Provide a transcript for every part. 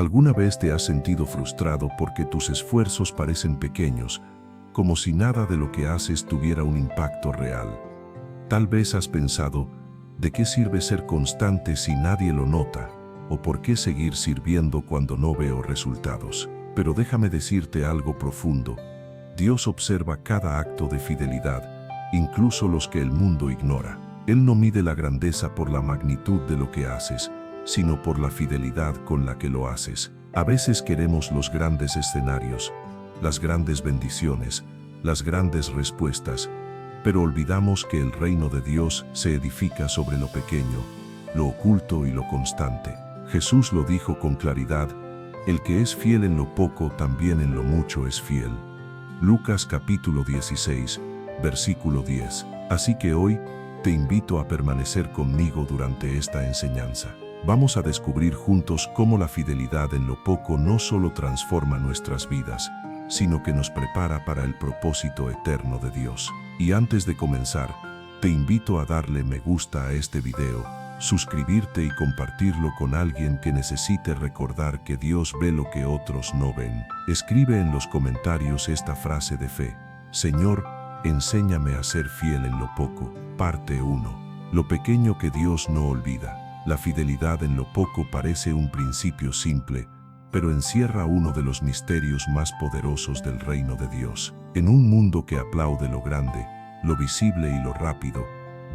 ¿Alguna vez te has sentido frustrado porque tus esfuerzos parecen pequeños, como si nada de lo que haces tuviera un impacto real? Tal vez has pensado, ¿de qué sirve ser constante si nadie lo nota? ¿O por qué seguir sirviendo cuando no veo resultados? Pero déjame decirte algo profundo. Dios observa cada acto de fidelidad, incluso los que el mundo ignora. Él no mide la grandeza por la magnitud de lo que haces, sino por la fidelidad con la que lo haces. A veces queremos los grandes escenarios, las grandes bendiciones, las grandes respuestas, pero olvidamos que el reino de Dios se edifica sobre lo pequeño, lo oculto y lo constante. Jesús lo dijo con claridad: el que es fiel en lo poco, también en lo mucho es fiel. Lucas capítulo 16, versículo 10. Así que hoy, te invito a permanecer conmigo durante esta enseñanza. Vamos a descubrir juntos cómo la fidelidad en lo poco no solo transforma nuestras vidas, sino que nos prepara para el propósito eterno de Dios. Y antes de comenzar, te invito a darle me gusta a este video, suscribirte y compartirlo con alguien que necesite recordar que Dios ve lo que otros no ven. Escribe en los comentarios esta frase de fe: Señor, enséñame a ser fiel en lo poco. Parte 1. Lo pequeño que Dios no olvida. La fidelidad en lo poco parece un principio simple, pero encierra uno de los misterios más poderosos del reino de Dios. En un mundo que aplaude lo grande, lo visible y lo rápido,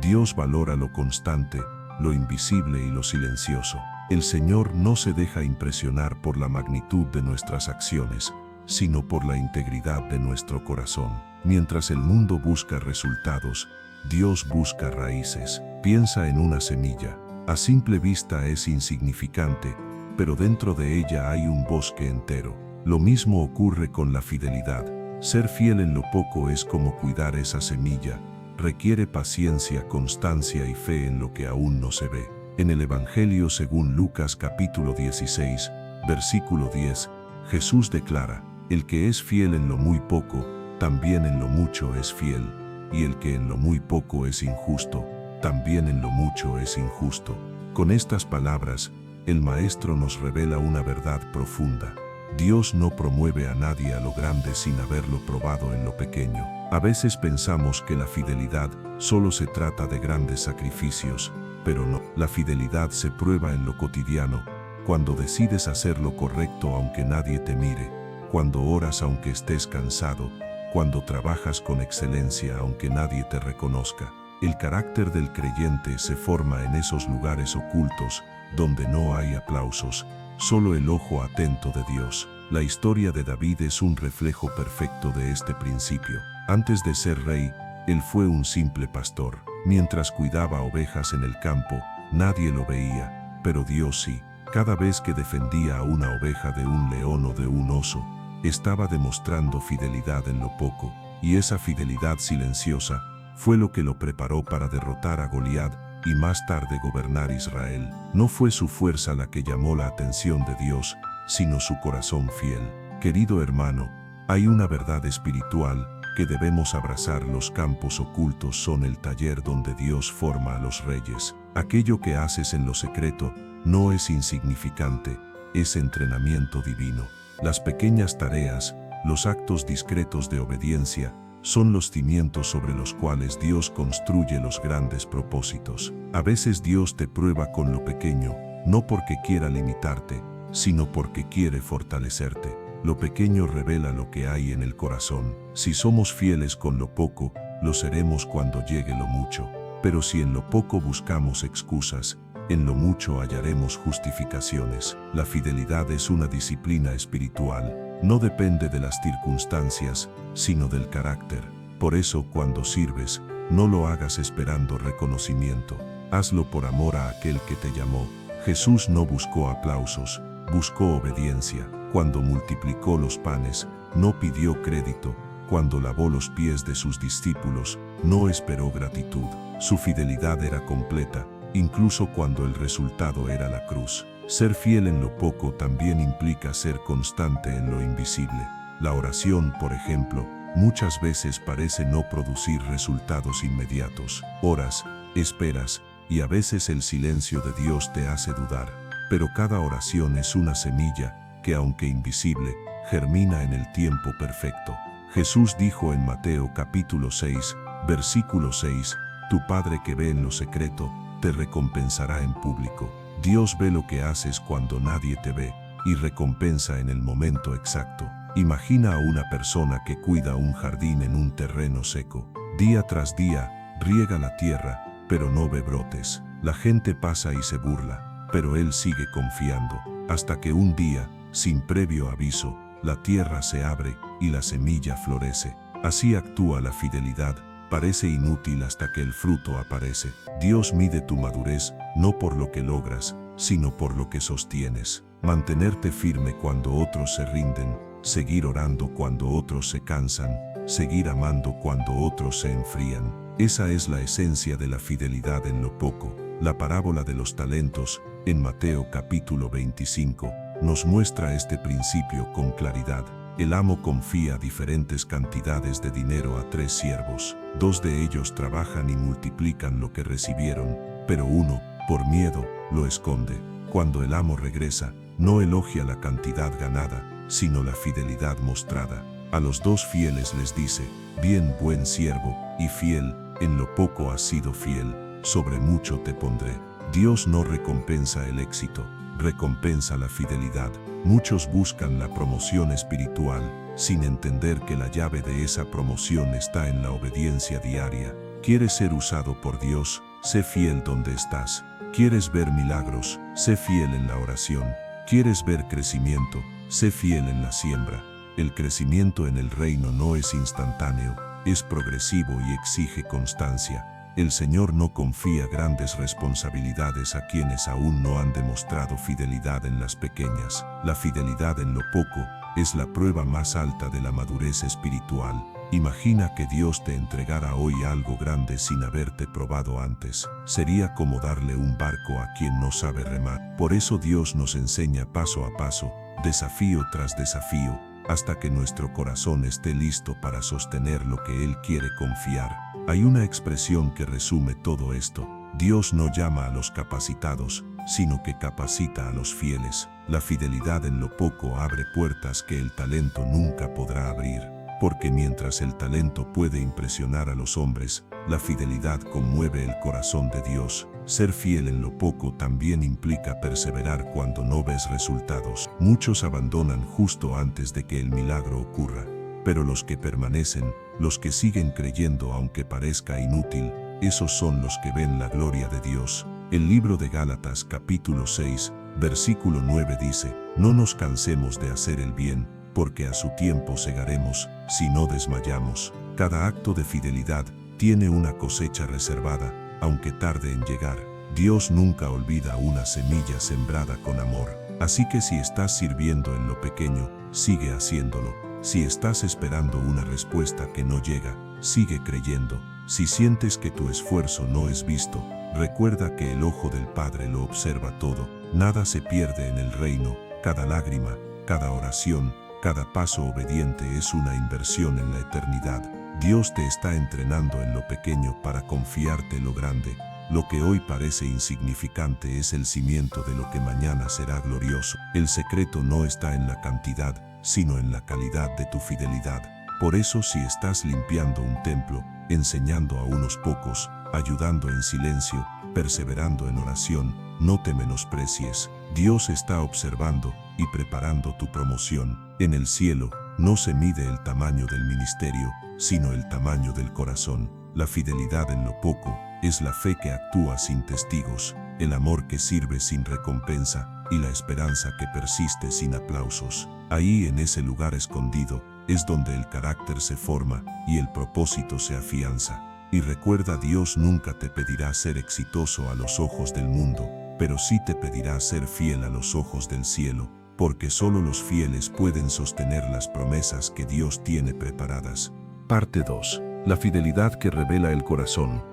Dios valora lo constante, lo invisible y lo silencioso. El Señor no se deja impresionar por la magnitud de nuestras acciones, sino por la integridad de nuestro corazón. Mientras el mundo busca resultados, Dios busca raíces. Piensa en una semilla. A simple vista es insignificante, pero dentro de ella hay un bosque entero. Lo mismo ocurre con la fidelidad. Ser fiel en lo poco es como cuidar esa semilla. Requiere paciencia, constancia y fe en lo que aún no se ve. En el Evangelio según Lucas capítulo 16, versículo 10, Jesús declara: el que es fiel en lo muy poco, también en lo mucho es fiel, y el que en lo muy poco es injusto, también en lo mucho es injusto. Con estas palabras, el Maestro nos revela una verdad profunda. Dios no promueve a nadie a lo grande sin haberlo probado en lo pequeño. A veces pensamos que la fidelidad solo se trata de grandes sacrificios, pero no. La fidelidad se prueba en lo cotidiano, cuando decides hacer lo correcto aunque nadie te mire, cuando oras aunque estés cansado, cuando trabajas con excelencia aunque nadie te reconozca. El carácter del creyente se forma en esos lugares ocultos, donde no hay aplausos, solo el ojo atento de Dios. La historia de David es un reflejo perfecto de este principio. Antes de ser rey, él fue un simple pastor. Mientras cuidaba ovejas en el campo, nadie lo veía, pero Dios sí. Cada vez que defendía a una oveja de un león o de un oso, estaba demostrando fidelidad en lo poco, y esa fidelidad silenciosa fue lo que lo preparó para derrotar a Goliat y más tarde gobernar Israel. No fue su fuerza la que llamó la atención de Dios, sino su corazón fiel. Querido hermano, hay una verdad espiritual que debemos abrazar. Los campos ocultos son el taller donde Dios forma a los reyes. Aquello que haces en lo secreto no es insignificante, es entrenamiento divino. Las pequeñas tareas, los actos discretos de obediencia, son los cimientos sobre los cuales Dios construye los grandes propósitos. A veces Dios te prueba con lo pequeño, no porque quiera limitarte, sino porque quiere fortalecerte. Lo pequeño revela lo que hay en el corazón. Si somos fieles con lo poco, lo seremos cuando llegue lo mucho. Pero si en lo poco buscamos excusas, en lo mucho hallaremos justificaciones. La fidelidad es una disciplina espiritual. No depende de las circunstancias, sino del carácter. Por eso, cuando sirves, no lo hagas esperando reconocimiento. Hazlo por amor a aquel que te llamó. Jesús no buscó aplausos, buscó obediencia. Cuando multiplicó los panes, no pidió crédito. Cuando lavó los pies de sus discípulos, no esperó gratitud. Su fidelidad era completa, incluso cuando el resultado era la cruz. Ser fiel en lo poco también implica ser constante en lo invisible. La oración, por ejemplo, muchas veces parece no producir resultados inmediatos. Oras, esperas, y a veces el silencio de Dios te hace dudar. pero cada oración es una semilla que, aunque invisible, germina en el tiempo perfecto. Jesús dijo en Mateo capítulo 6, versículo 6, «Tu Padre que ve en lo secreto, te recompensará en público». Dios ve lo que haces cuando nadie te ve y recompensa en el momento exacto. Imagina a una persona que cuida un jardín en un terreno seco. Día tras día, riega la tierra, pero no ve brotes. La gente pasa y se burla, pero él sigue confiando, hasta que un día, sin previo aviso, la tierra se abre y la semilla florece. Así actúa la fidelidad. Parece inútil hasta que el fruto aparece. Dios mide tu madurez no por lo que logras, sino por lo que sostienes. Mantenerte firme cuando otros se rinden, seguir orando cuando otros se cansan, seguir amando cuando otros se enfrían. Esa es la esencia de la fidelidad en lo poco. La parábola de los talentos, en Mateo capítulo 25, nos muestra este principio con claridad. El amo confía diferentes cantidades de dinero a 3 siervos. 2 de ellos trabajan y multiplican lo que recibieron, pero uno, por miedo, lo esconde. Cuando el amo regresa, no elogia la cantidad ganada, sino la fidelidad mostrada. A los 2 fieles les dice: «Bien, buen siervo y fiel, en lo poco has sido fiel, sobre mucho te pondré». Dios no recompensa el éxito, recompensa la fidelidad. Muchos buscan la promoción espiritual, sin entender que la llave de esa promoción está en la obediencia diaria. ¿Quieres ser usado por Dios? Sé fiel donde estás. ¿Quieres ver milagros? Sé fiel en la oración. ¿Quieres ver crecimiento? Sé fiel en la siembra. El crecimiento en el reino no es instantáneo, es progresivo y exige constancia. El Señor no confía grandes responsabilidades a quienes aún no han demostrado fidelidad en las pequeñas. La fidelidad en lo poco es la prueba más alta de la madurez espiritual. Imagina que Dios te entregara hoy algo grande sin haberte probado antes. Sería como darle un barco a quien no sabe remar. Por eso Dios nos enseña paso a paso, desafío tras desafío, hasta que nuestro corazón esté listo para sostener lo que Él quiere confiar. Hay una expresión que resume todo esto: Dios no llama a los capacitados, sino que capacita a los fieles. La fidelidad en lo poco abre puertas que el talento nunca podrá abrir. Porque mientras el talento puede impresionar a los hombres, la fidelidad conmueve el corazón de Dios. Ser fiel en lo poco también implica perseverar cuando no ves resultados. Muchos abandonan justo antes de que el milagro ocurra, pero los que permanecen, los que siguen creyendo aunque parezca inútil, esos son los que ven la gloria de Dios. El libro de Gálatas capítulo 6, versículo 9 dice: «No nos cansemos de hacer el bien, porque a su tiempo segaremos, si no desmayamos». Cada acto de fidelidad tiene una cosecha reservada, aunque tarde en llegar. Dios nunca olvida una semilla sembrada con amor. Así que si estás sirviendo en lo pequeño, sigue haciéndolo. Si estás esperando una respuesta que no llega, sigue creyendo. Si sientes que tu esfuerzo no es visto, recuerda que el ojo del Padre lo observa todo. Nada se pierde en el reino. Cada lágrima, cada oración, cada paso obediente es una inversión en la eternidad. Dios te está entrenando en lo pequeño para confiarte lo grande. Lo que hoy parece insignificante es el cimiento de lo que mañana será glorioso. El secreto no está en la cantidad, sino en la calidad de tu fidelidad. Por eso, si estás limpiando un templo, enseñando a unos pocos, ayudando en silencio, perseverando en oración, no te menosprecies. Dios está observando y preparando tu promoción. En el cielo, no se mide el tamaño del ministerio, sino el tamaño del corazón. La fidelidad en lo poco es la fe que actúa sin testigos, el amor que sirve sin recompensa y la esperanza que persiste sin aplausos. Ahí, en ese lugar escondido, es donde el carácter se forma y el propósito se afianza. Y recuerda, Dios nunca te pedirá ser exitoso a los ojos del mundo, pero sí te pedirá ser fiel a los ojos del cielo, porque solo los fieles pueden sostener las promesas que Dios tiene preparadas. Parte 2. La fidelidad que revela el corazón.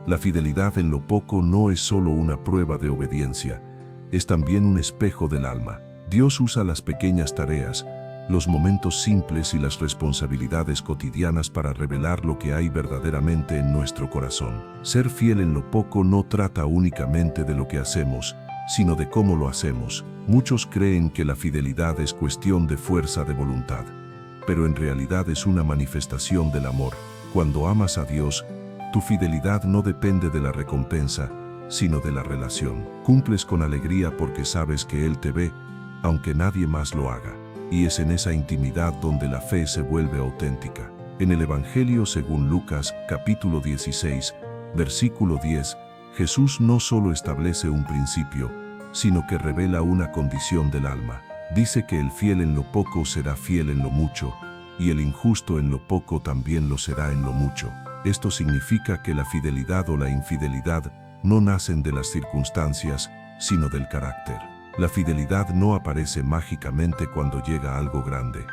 La fidelidad en lo poco no es solo una prueba de obediencia, es también un espejo del alma. Dios usa las pequeñas tareas, los momentos simples y las responsabilidades cotidianas para revelar lo que hay verdaderamente en nuestro corazón. Ser fiel en lo poco no trata únicamente de lo que hacemos, sino de cómo lo hacemos. Muchos creen que la fidelidad es cuestión de fuerza de voluntad, pero en realidad es una manifestación del amor. Cuando amas a Dios, tu fidelidad no depende de la recompensa, sino de la relación. Cumples con alegría porque sabes que Él te ve, aunque nadie más lo haga. Y es en esa intimidad donde la fe se vuelve auténtica. En el Evangelio según Lucas, capítulo 16, versículo 10, Jesús no solo establece un principio, sino que revela una condición del alma. Dice que el fiel en lo poco será fiel en lo mucho, y el injusto en lo poco también lo será en lo mucho. Esto significa que la fidelidad o la infidelidad no nacen de las circunstancias, sino del carácter. La fidelidad no aparece mágicamente cuando llega algo grande.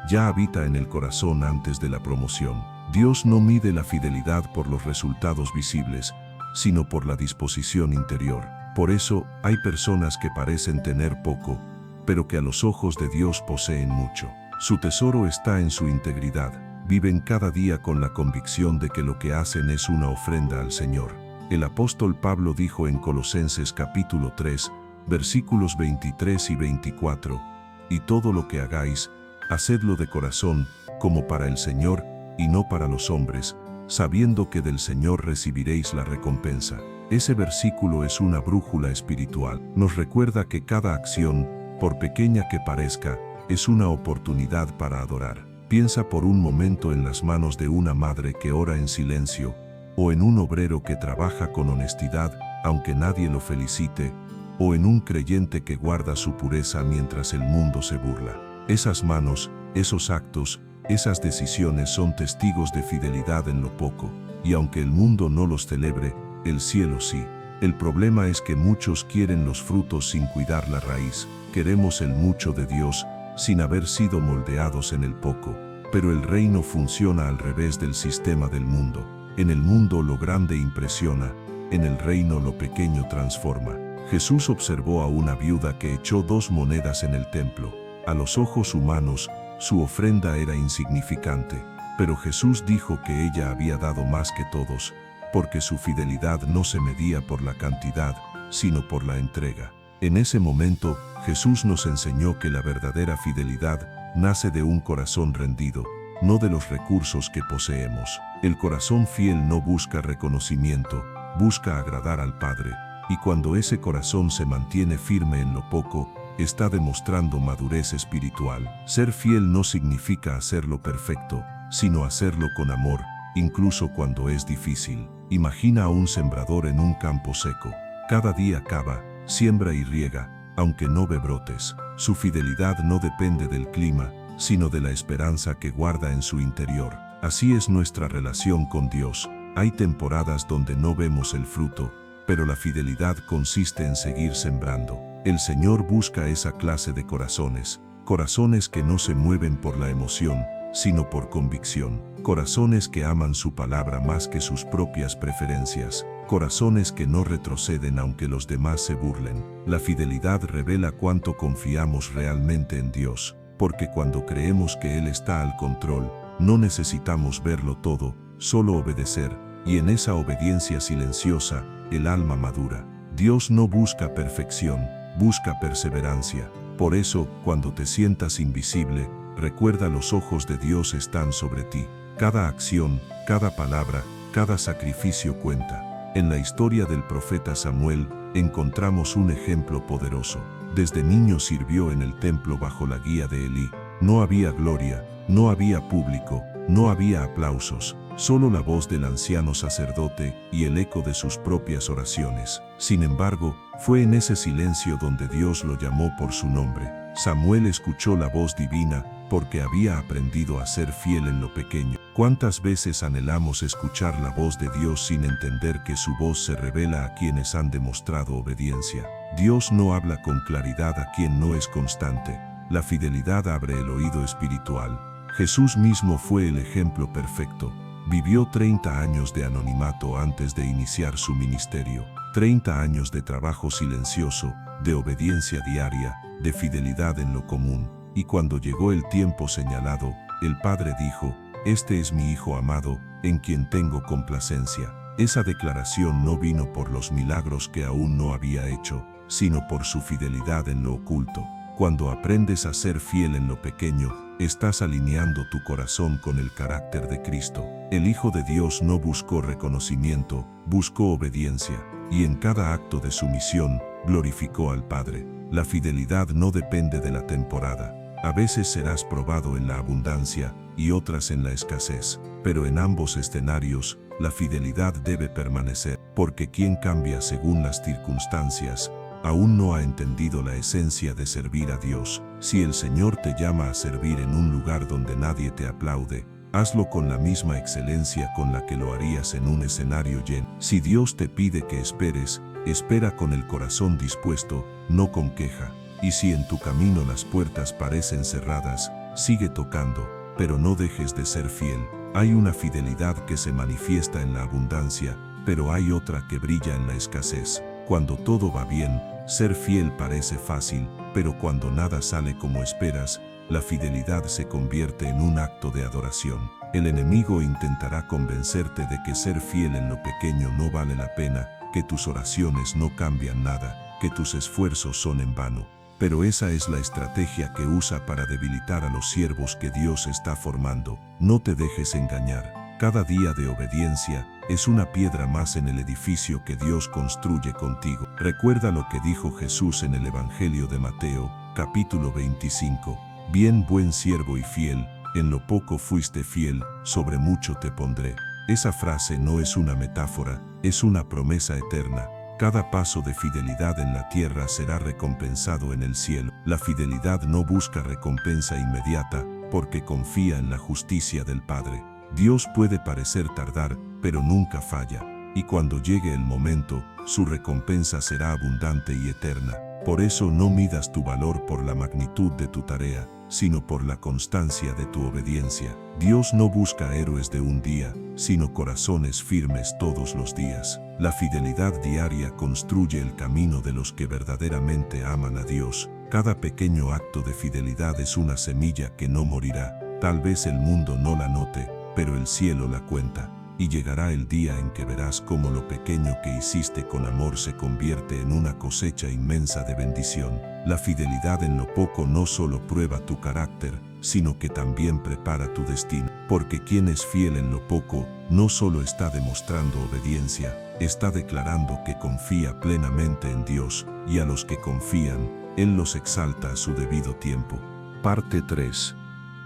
Ya habita en el corazón antes de la promoción. Dios no mide la fidelidad por los resultados visibles, sino por la disposición interior. Por eso, hay personas que parecen tener poco, pero que a los ojos de Dios poseen mucho. Su tesoro está en su integridad. Viven cada día con la convicción de que lo que hacen es una ofrenda al Señor. El apóstol Pablo dijo en Colosenses capítulo 3, versículos 23 y 24, «Y todo lo que hagáis, hacedlo de corazón, como para el Señor, y no para los hombres, sabiendo que del Señor recibiréis la recompensa». Ese versículo es una brújula espiritual. Nos recuerda que cada acción, por pequeña que parezca, es una oportunidad para adorar. Piensa por un momento en las manos de una madre que ora en silencio, o en un obrero que trabaja con honestidad, aunque nadie lo felicite, o en un creyente que guarda su pureza mientras el mundo se burla. Esas manos, esos actos, esas decisiones son testigos de fidelidad en lo poco, y aunque el mundo no los celebre, el cielo sí. El problema es que muchos quieren los frutos sin cuidar la raíz. Queremos el mucho de Dios, sin haber sido moldeados en el poco. Pero el reino funciona al revés del sistema del mundo. En el mundo lo grande impresiona, en el reino lo pequeño transforma. Jesús observó a una viuda que echó 2 monedas en el templo. A los ojos humanos, su ofrenda era insignificante, pero Jesús dijo que ella había dado más que todos, porque su fidelidad no se medía por la cantidad, sino por la entrega. En ese momento, Jesús nos enseñó que la verdadera fidelidad nace de un corazón rendido, no de los recursos que poseemos. El corazón fiel no busca reconocimiento, busca agradar al Padre, y cuando ese corazón se mantiene firme en lo poco, está demostrando madurez espiritual. Ser fiel no significa hacerlo perfecto, sino hacerlo con amor, incluso cuando es difícil. Imagina a un sembrador en un campo seco. Cada día cava, siembra y riega, aunque no ve brotes. Su fidelidad no depende del clima, sino de la esperanza que guarda en su interior. Así es nuestra relación con Dios. Hay temporadas donde no vemos el fruto, pero la fidelidad consiste en seguir sembrando. El Señor busca esa clase de corazones, corazones que no se mueven por la emoción, sino por convicción, corazones que aman su palabra más que sus propias preferencias, corazones que no retroceden aunque los demás se burlen. La fidelidad revela cuánto confiamos realmente en Dios, porque cuando creemos que Él está al control, no necesitamos verlo todo, solo obedecer, y en esa obediencia silenciosa, el alma madura. Dios no busca perfección, busca perseverancia. Por eso, cuando te sientas invisible, recuerda, los ojos de Dios están sobre ti. Cada acción, cada palabra, cada sacrificio cuenta. En la historia del profeta Samuel, encontramos un ejemplo poderoso. Desde niño sirvió en el templo bajo la guía de Elí. No había gloria, no había público, no había aplausos, solo la voz del anciano sacerdote y el eco de sus propias oraciones. Sin embargo, fue en ese silencio donde Dios lo llamó por su nombre. Samuel escuchó la voz divina porque había aprendido a ser fiel en lo pequeño. ¿Cuántas veces anhelamos escuchar la voz de Dios sin entender que su voz se revela a quienes han demostrado obediencia? Dios no habla con claridad a quien no es constante. La fidelidad abre el oído espiritual. Jesús mismo fue el ejemplo perfecto. Vivió 30 años de anonimato antes de iniciar su ministerio. 30 años de trabajo silencioso, de obediencia diaria, de fidelidad en lo común. Y cuando llegó el tiempo señalado, el Padre dijo: «Este es mi Hijo amado, en quien tengo complacencia». Esa declaración no vino por los milagros que aún no había hecho, sino por su fidelidad en lo oculto. Cuando aprendes a ser fiel en lo pequeño, estás alineando tu corazón con el carácter de Cristo. El Hijo de Dios no buscó reconocimiento, buscó obediencia, y en cada acto de sumisión, glorificó al Padre. La fidelidad no depende de la temporada. A veces serás probado en la abundancia y otras en la escasez, pero en ambos escenarios, la fidelidad debe permanecer, porque quien cambia según las circunstancias, aún no ha entendido la esencia de servir a Dios. Si el Señor te llama a servir en un lugar donde nadie te aplaude, hazlo con la misma excelencia con la que lo harías en un escenario lleno. Si Dios te pide que esperes, espera con el corazón dispuesto, no con queja. Y si en tu camino las puertas parecen cerradas, sigue tocando, pero no dejes de ser fiel. Hay una fidelidad que se manifiesta en la abundancia, pero hay otra que brilla en la escasez. Cuando todo va bien, ser fiel parece fácil, pero cuando nada sale como esperas, la fidelidad se convierte en un acto de adoración. El enemigo intentará convencerte de que ser fiel en lo pequeño no vale la pena, que tus oraciones no cambian nada, que tus esfuerzos son en vano. Pero esa es la estrategia que usa para debilitar a los siervos que Dios está formando. No te dejes engañar. Cada día de obediencia es una piedra más en el edificio que Dios construye contigo. Recuerda lo que dijo Jesús en el Evangelio de Mateo, capítulo 25. Bien, buen siervo y fiel, en lo poco fuiste fiel, sobre mucho te pondré. Esa frase no es una metáfora, es una promesa eterna. Cada paso de fidelidad en la tierra será recompensado en el cielo. La fidelidad no busca recompensa inmediata, porque confía en la justicia del Padre. Dios puede parecer tardar, pero nunca falla, y cuando llegue el momento, su recompensa será abundante y eterna. Por eso no midas tu valor por la magnitud de tu tarea, sino por la constancia de tu obediencia. Dios no busca héroes de un día, sino corazones firmes todos los días. La fidelidad diaria construye el camino de los que verdaderamente aman a Dios. Cada pequeño acto de fidelidad es una semilla que no morirá. Tal vez el mundo no la note, pero el cielo la cuenta. Y llegará el día en que verás cómo lo pequeño que hiciste con amor se convierte en una cosecha inmensa de bendición. La fidelidad en lo poco no solo prueba tu carácter, sino que también prepara tu destino. Porque quien es fiel en lo poco, no solo está demostrando obediencia, está declarando que confía plenamente en Dios, y a los que confían, Él los exalta a su debido tiempo. Parte 3.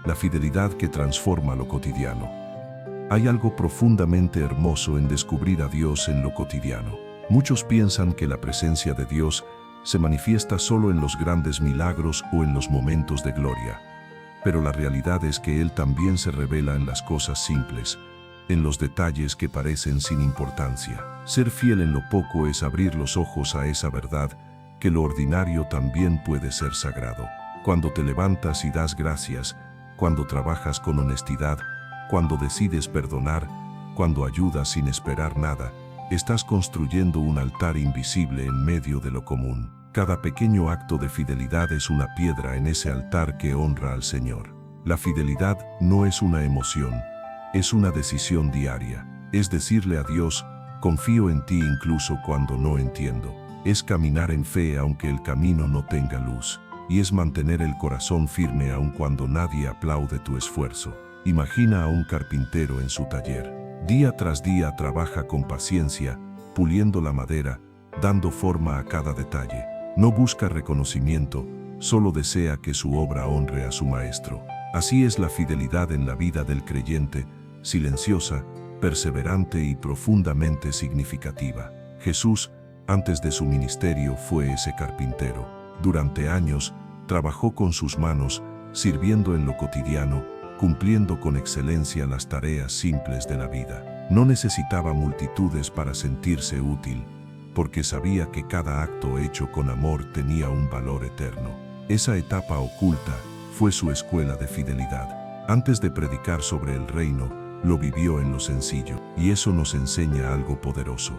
La fidelidad que transforma lo cotidiano. Hay algo profundamente hermoso en descubrir a Dios en lo cotidiano. Muchos piensan que la presencia de Dios se manifiesta solo en los grandes milagros o en los momentos de gloria. Pero la realidad es que Él también se revela en las cosas simples, en los detalles que parecen sin importancia. Ser fiel en lo poco es abrir los ojos a esa verdad, que lo ordinario también puede ser sagrado. Cuando te levantas y das gracias, cuando trabajas con honestidad, cuando decides perdonar, cuando ayudas sin esperar nada, estás construyendo un altar invisible en medio de lo común. Cada pequeño acto de fidelidad es una piedra en ese altar que honra al Señor. La fidelidad no es una emoción, es una decisión diaria. Es decirle a Dios, confío en ti incluso cuando no entiendo. Es caminar en fe aunque el camino no tenga luz. Y es mantener el corazón firme aun cuando nadie aplaude tu esfuerzo. Imagina a un carpintero en su taller. Día tras día trabaja con paciencia, puliendo la madera, dando forma a cada detalle. No busca reconocimiento, solo desea que su obra honre a su maestro. Así es la fidelidad en la vida del creyente, silenciosa, perseverante y profundamente significativa. Jesús, antes de su ministerio, fue ese carpintero. Durante años, trabajó con sus manos, sirviendo en lo cotidiano, cumpliendo con excelencia las tareas simples de la vida. No necesitaba multitudes para sentirse útil, porque sabía que cada acto hecho con amor tenía un valor eterno. Esa etapa oculta fue su escuela de fidelidad. Antes de predicar sobre el reino, lo vivió en lo sencillo, y eso nos enseña algo poderoso.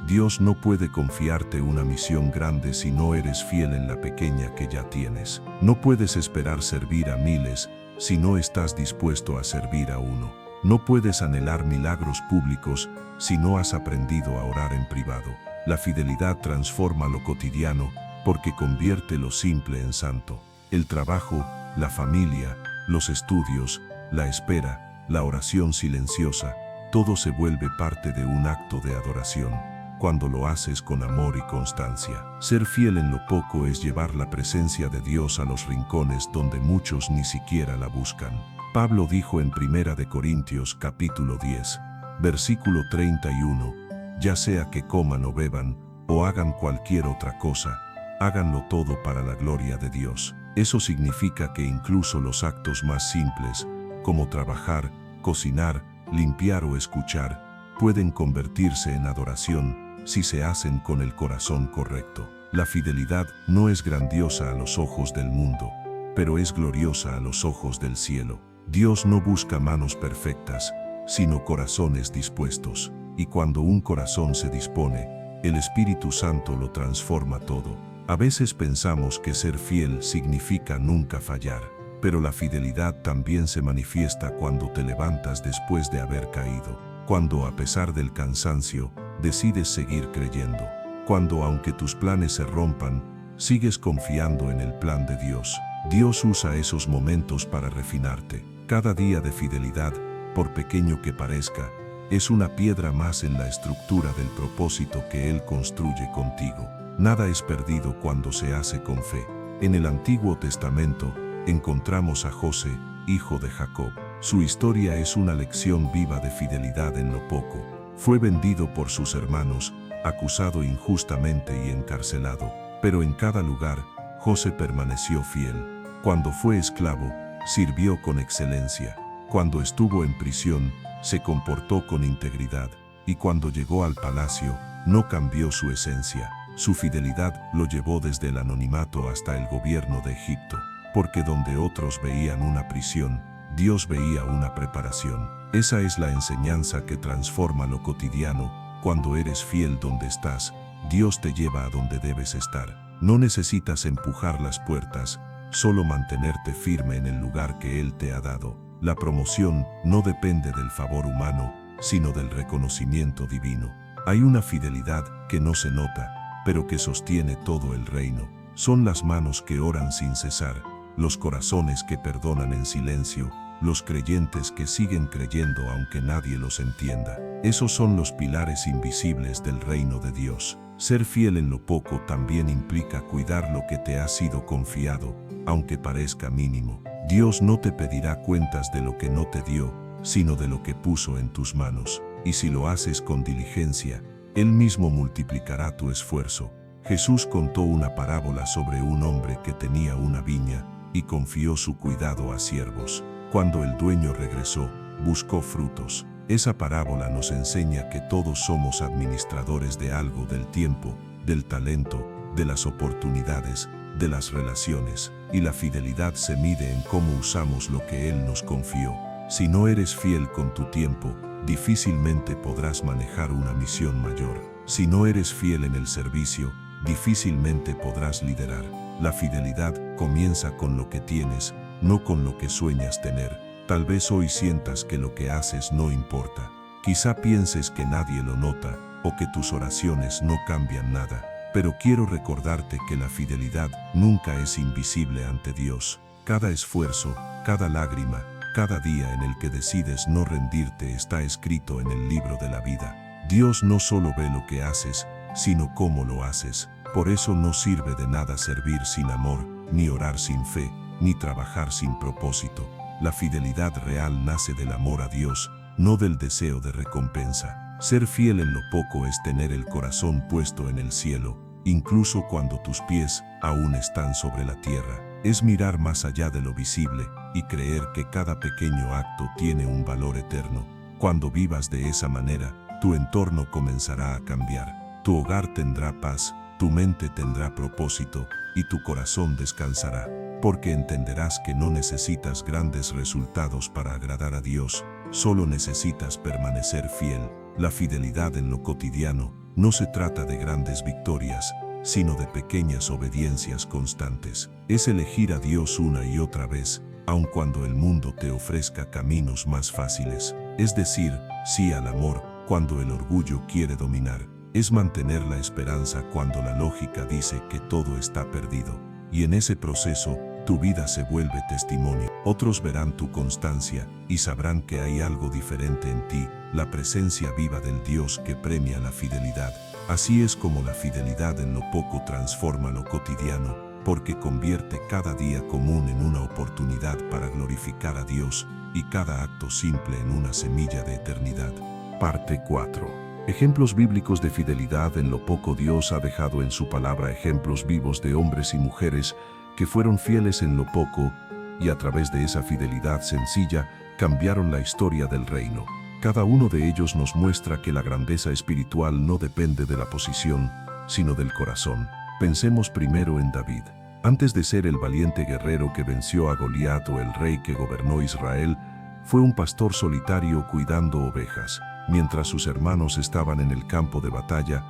Dios no puede confiarte una misión grande si no eres fiel en la pequeña que ya tienes. No puedes esperar servir a miles si no estás dispuesto a servir a uno. No puedes anhelar milagros públicos si no has aprendido a orar en privado. La fidelidad transforma lo cotidiano porque convierte lo simple en santo. El trabajo, la familia, los estudios, la espera, la oración silenciosa, todo se vuelve parte de un acto de adoración, cuando lo haces con amor y constancia. Ser fiel en lo poco es llevar la presencia de Dios a los rincones donde muchos ni siquiera la buscan. Pablo dijo en 1 de Corintios capítulo 10, versículo 31, ya sea que coman o beban, o hagan cualquier otra cosa, háganlo todo para la gloria de Dios. Eso significa que incluso los actos más simples, como trabajar, cocinar, limpiar o escuchar, pueden convertirse en adoración si se hacen con el corazón correcto. La fidelidad no es grandiosa a los ojos del mundo, pero es gloriosa a los ojos del cielo. Dios no busca manos perfectas, sino corazones dispuestos. Y cuando un corazón se dispone, el Espíritu Santo lo transforma todo. A veces pensamos que ser fiel significa nunca fallar, pero la fidelidad también se manifiesta cuando te levantas después de haber caído, cuando a pesar del cansancio, decides seguir creyendo, cuando aunque tus planes se rompan, sigues confiando en el plan de Dios. Dios usa esos momentos para refinarte. Cada día de fidelidad, por pequeño que parezca, es una piedra más en la estructura del propósito que Él construye contigo. Nada es perdido cuando se hace con fe. En el Antiguo Testamento encontramos a José, hijo de Jacob. Su historia es una lección viva de fidelidad en lo poco. Fue vendido por sus hermanos, acusado injustamente y encarcelado, pero en cada lugar, José permaneció fiel. Cuando fue esclavo, sirvió con excelencia. Cuando estuvo en prisión, se comportó con integridad, y cuando llegó al palacio, no cambió su esencia. Su fidelidad lo llevó desde el anonimato hasta el gobierno de Egipto, porque donde otros veían una prisión, Dios veía una preparación. Esa es la enseñanza que transforma lo cotidiano. Cuando eres fiel donde estás, Dios te lleva a donde debes estar. No necesitas empujar las puertas, solo mantenerte firme en el lugar que Él te ha dado. La promoción no depende del favor humano, sino del reconocimiento divino. Hay una fidelidad que no se nota, pero que sostiene todo el reino. Son las manos que oran sin cesar, los corazones que perdonan en silencio, los creyentes que siguen creyendo aunque nadie los entienda. Esos son los pilares invisibles del reino de Dios. Ser fiel en lo poco también implica cuidar lo que te ha sido confiado, aunque parezca mínimo. Dios no te pedirá cuentas de lo que no te dio, sino de lo que puso en tus manos. Y si lo haces con diligencia, Él mismo multiplicará tu esfuerzo. Jesús contó una parábola sobre un hombre que tenía una viña y confió su cuidado a siervos. Cuando el dueño regresó, buscó frutos. Esa parábola nos enseña que todos somos administradores de algo, del tiempo, del talento, de las oportunidades, de las relaciones, y la fidelidad se mide en cómo usamos lo que Él nos confió. Si no eres fiel con tu tiempo, difícilmente podrás manejar una misión mayor. Si no eres fiel en el servicio, difícilmente podrás liderar. La fidelidad comienza con lo que tienes, no con lo que sueñas tener. Tal vez hoy sientas que lo que haces no importa. Quizá pienses que nadie lo nota, o que tus oraciones no cambian nada. Pero quiero recordarte que la fidelidad nunca es invisible ante Dios. Cada esfuerzo, cada lágrima, cada día en el que decides no rendirte está escrito en el libro de la vida. Dios no solo ve lo que haces, sino cómo lo haces. Por eso no sirve de nada servir sin amor, ni orar sin fe, ni trabajar sin propósito. La fidelidad real nace del amor a Dios, no del deseo de recompensa. Ser fiel en lo poco es tener el corazón puesto en el cielo, incluso cuando tus pies aún están sobre la tierra. Es mirar más allá de lo visible y creer que cada pequeño acto tiene un valor eterno. Cuando vivas de esa manera, tu entorno comenzará a cambiar. Tu hogar tendrá paz, tu mente tendrá propósito y tu corazón descansará, porque entenderás que no necesitas grandes resultados para agradar a Dios, solo necesitas permanecer fiel. La fidelidad en lo cotidiano no se trata de grandes victorias, sino de pequeñas obediencias constantes. Es elegir a Dios una y otra vez, aun cuando el mundo te ofrezca caminos más fáciles. Es decir, sí al amor, cuando el orgullo quiere dominar. Es mantener la esperanza cuando la lógica dice que todo está perdido. Y en ese proceso, tu vida se vuelve testimonio. Otros verán tu constancia y sabrán que hay algo diferente en ti, la presencia viva del Dios que premia la fidelidad. Así es como la fidelidad en lo poco transforma lo cotidiano, porque convierte cada día común en una oportunidad para glorificar a Dios y cada acto simple en una semilla de eternidad. Parte 4. Ejemplos bíblicos de fidelidad en lo poco. Dios ha dejado en su palabra ejemplos vivos de hombres y mujeres que fueron fieles en lo poco y a través de esa fidelidad sencilla cambiaron la historia del reino. Cada uno de ellos nos muestra que la grandeza espiritual no depende de la posición, sino del corazón. Pensemos primero en David. Antes de ser el valiente guerrero que venció a Goliat o el rey que gobernó Israel, fue un pastor solitario cuidando ovejas. Mientras sus hermanos estaban en el campo de batalla,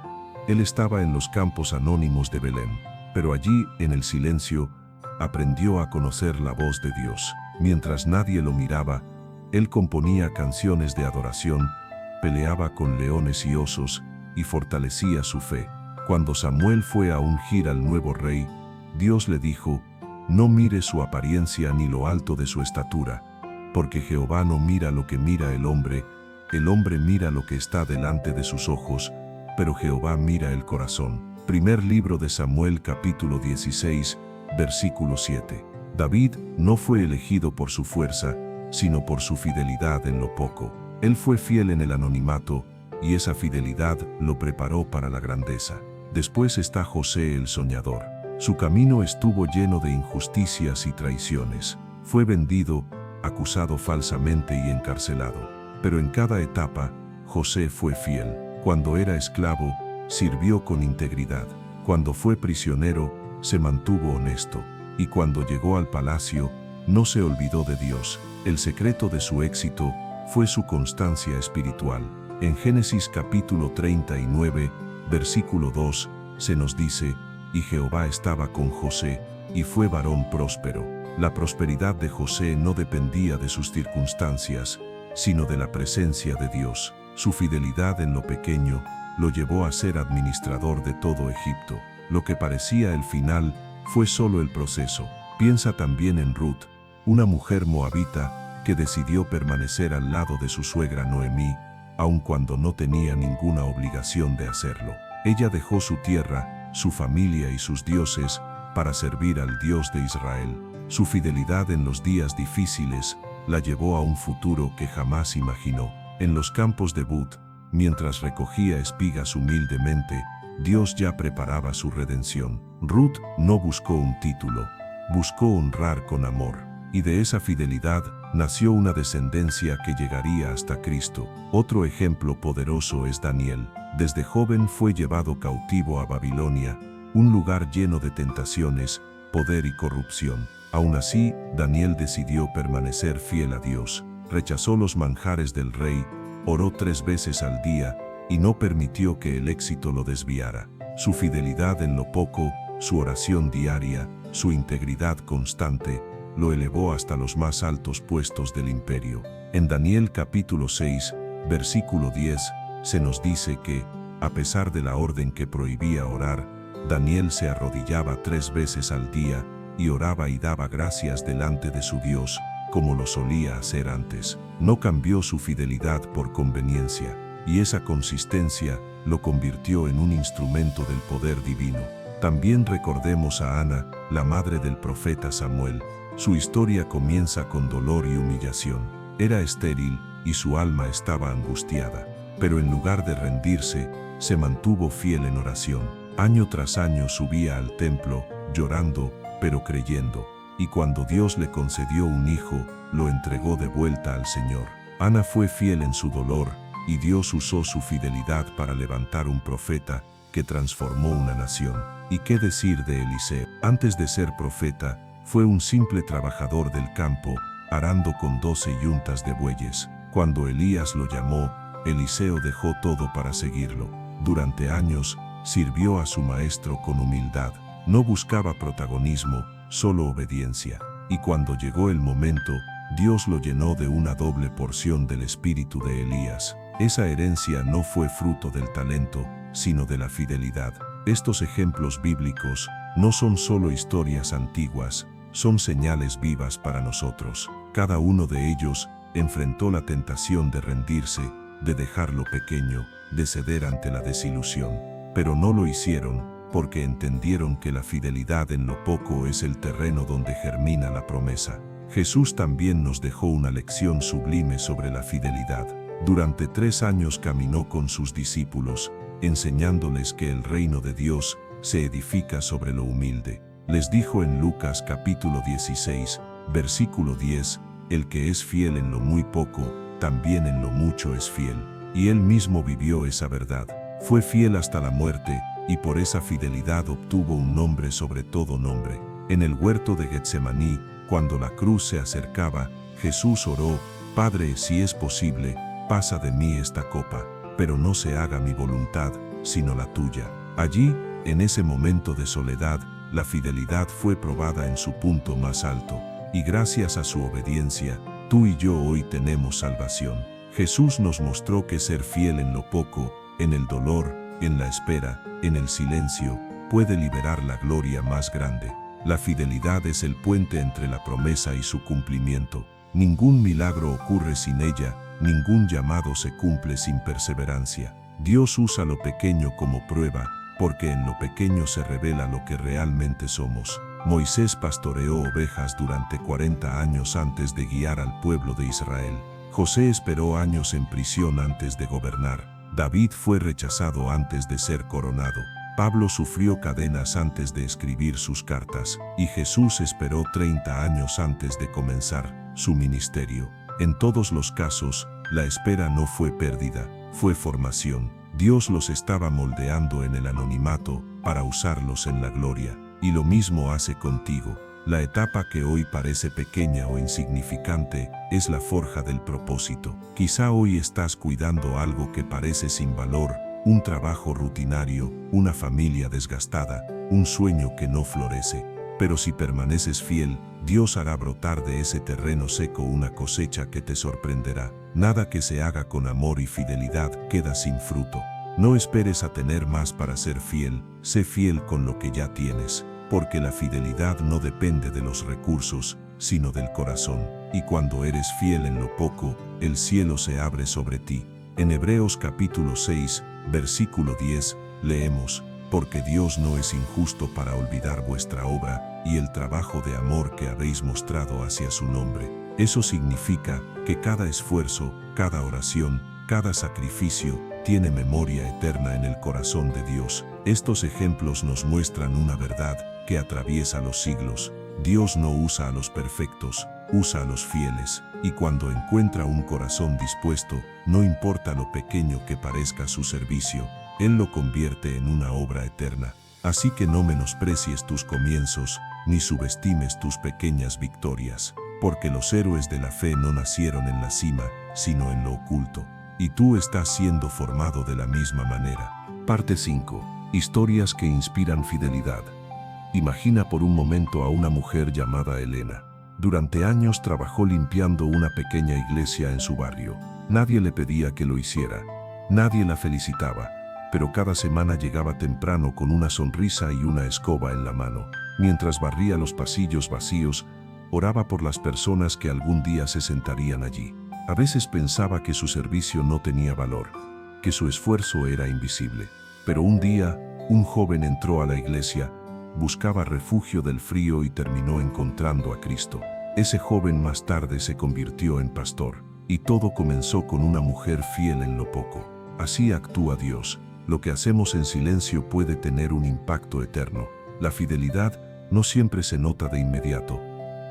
él estaba en los campos anónimos de Belén. Pero allí, en el silencio, aprendió a conocer la voz de Dios. Mientras nadie lo miraba, él componía canciones de adoración, peleaba con leones y osos y fortalecía su fe. Cuando Samuel fue a ungir al nuevo rey, Dios le dijo: no mire su apariencia ni lo alto de su estatura, porque Jehová no mira lo que mira el hombre mira lo que está delante de sus ojos, pero Jehová mira el corazón. Primer libro de Samuel capítulo 16, versículo 7. David no fue elegido por su fuerza, sino por su fidelidad en lo poco. Él fue fiel en el anonimato, y esa fidelidad lo preparó para la grandeza. Después está José el soñador. Su camino estuvo lleno de injusticias y traiciones. Fue vendido, acusado falsamente y encarcelado. Pero en cada etapa, José fue fiel. Cuando era esclavo, sirvió con integridad. Cuando fue prisionero, se mantuvo honesto. Y cuando llegó al palacio, no se olvidó de Dios. El secreto de su éxito fue su constancia espiritual. En Génesis capítulo 39, versículo 2, se nos dice: y Jehová estaba con José, y fue varón próspero. La prosperidad de José no dependía de sus circunstancias, sino de la presencia de Dios. Su fidelidad en lo pequeño lo llevó a ser administrador de todo Egipto. Lo que parecía el final fue solo el proceso. Piensa también en Ruth, una mujer moabita que decidió permanecer al lado de su suegra Noemí, aun cuando no tenía ninguna obligación de hacerlo. Ella dejó su tierra, su familia y sus dioses para servir al Dios de Israel. Su fidelidad en los días difíciles la llevó a un futuro que jamás imaginó. En los campos de Bud, mientras recogía espigas humildemente, Dios ya preparaba su redención. Ruth no buscó un título, buscó honrar con amor. Y de esa fidelidad nació una descendencia que llegaría hasta Cristo. Otro ejemplo poderoso es Daniel. Desde joven fue llevado cautivo a Babilonia, un lugar lleno de tentaciones, poder y corrupción. Aún así, Daniel decidió permanecer fiel a Dios. Rechazó los manjares del rey, oró 3 veces al día y no permitió que el éxito lo desviara. Su fidelidad en lo poco, su oración diaria, su integridad constante, lo elevó hasta los más altos puestos del imperio. En Daniel capítulo 6, versículo 10, se nos dice que, a pesar de la orden que prohibía orar, Daniel se arrodillaba 3 veces al día y oraba y daba gracias delante de su Dios, como lo solía hacer antes. No cambió su fidelidad por conveniencia, y esa consistencia lo convirtió en un instrumento del poder divino. También recordemos a Ana, la madre del profeta Samuel. Su historia comienza con dolor y humillación. Era estéril y su alma estaba angustiada, pero en lugar de rendirse, se mantuvo fiel en oración. Año tras año subía al templo, llorando, pero creyendo, y cuando Dios le concedió un hijo, lo entregó de vuelta al Señor. Ana fue fiel en su dolor, y Dios usó su fidelidad para levantar un profeta que transformó una nación. ¿Y qué decir de Eliseo? Antes de ser profeta, fue un simple trabajador del campo, arando con 12 yuntas de bueyes. Cuando Elías lo llamó, Eliseo dejó todo para seguirlo. Durante años, sirvió a su maestro con humildad. No buscaba protagonismo, solo obediencia. Y cuando llegó el momento, Dios lo llenó de una doble porción del espíritu de Elías. Esa herencia no fue fruto del talento, sino de la fidelidad. Estos ejemplos bíblicos no son solo historias antiguas, son señales vivas para nosotros. Cada uno de ellos enfrentó la tentación de rendirse, de dejar lo pequeño, de ceder ante la desilusión. Pero no lo hicieron, porque entendieron que la fidelidad en lo poco es el terreno donde germina la promesa. Jesús también nos dejó una lección sublime sobre la fidelidad. Durante 3 años caminó con sus discípulos, enseñándoles que el reino de Dios se edifica sobre lo humilde. Les dijo en Lucas capítulo 16, versículo 10, el que es fiel en lo muy poco, también en lo mucho es fiel. Y él mismo vivió esa verdad. Fue fiel hasta la muerte, y por esa fidelidad obtuvo un nombre sobre todo nombre. En el huerto de Getsemaní, cuando la cruz se acercaba, Jesús oró: Padre, si es posible, pasa de mí esta copa, pero no se haga mi voluntad, sino la tuya. Allí, en ese momento de soledad, la fidelidad fue probada en su punto más alto, y gracias a su obediencia, tú y yo hoy tenemos salvación. Jesús nos mostró que ser fiel en lo poco, en el dolor, en la espera, en el silencio, puede liberar la gloria más grande. La fidelidad es el puente entre la promesa y su cumplimiento. Ningún milagro ocurre sin ella, ningún llamado se cumple sin perseverancia. Dios usa lo pequeño como prueba, porque en lo pequeño se revela lo que realmente somos. Moisés pastoreó ovejas durante 40 años antes de guiar al pueblo de Israel. José esperó años en prisión antes de gobernar. David fue rechazado antes de ser coronado. Pablo sufrió cadenas antes de escribir sus cartas, y Jesús esperó 30 años antes de comenzar su ministerio. En todos los casos, la espera no fue pérdida, fue formación. Dios los estaba moldeando en el anonimato para usarlos en la gloria. Y lo mismo hace contigo. La etapa que hoy parece pequeña o insignificante es la forja del propósito. Quizá hoy estás cuidando algo que parece sin valor, un trabajo rutinario, una familia desgastada, un sueño que no florece. Pero si permaneces fiel, Dios hará brotar de ese terreno seco una cosecha que te sorprenderá. Nada que se haga con amor y fidelidad queda sin fruto. No esperes a tener más para ser fiel, sé fiel con lo que ya tienes, porque la fidelidad no depende de los recursos, sino del corazón. Y cuando eres fiel en lo poco, el cielo se abre sobre ti. En Hebreos capítulo 6, versículo 10, leemos: porque Dios no es injusto para olvidar vuestra obra y el trabajo de amor que habéis mostrado hacia su nombre. Eso significa que cada esfuerzo, cada oración, cada sacrificio, tiene memoria eterna en el corazón de Dios. Estos ejemplos nos muestran una verdad que atraviesa los siglos. Dios no usa a los perfectos, usa a los fieles, y cuando encuentra un corazón dispuesto, no importa lo pequeño que parezca su servicio, Él lo convierte en una obra eterna. Así que no menosprecies tus comienzos, ni subestimes tus pequeñas victorias, porque los héroes de la fe no nacieron en la cima, sino en lo oculto. Y tú estás siendo formado de la misma manera. Parte 5. Historias que inspiran fidelidad. Imagina por un momento a una mujer llamada Elena. Durante años trabajó limpiando una pequeña iglesia en su barrio. Nadie le pedía que lo hiciera. Nadie la felicitaba. Pero cada semana llegaba temprano con una sonrisa y una escoba en la mano. Mientras barría los pasillos vacíos, oraba por las personas que algún día se sentarían allí. A veces pensaba que su servicio no tenía valor, que su esfuerzo era invisible. Pero un día, un joven entró a la iglesia, buscaba refugio del frío y terminó encontrando a Cristo. Ese joven más tarde se convirtió en pastor, y todo comenzó con una mujer fiel en lo poco. Así actúa Dios. Lo que hacemos en silencio puede tener un impacto eterno. La fidelidad no siempre se nota de inmediato,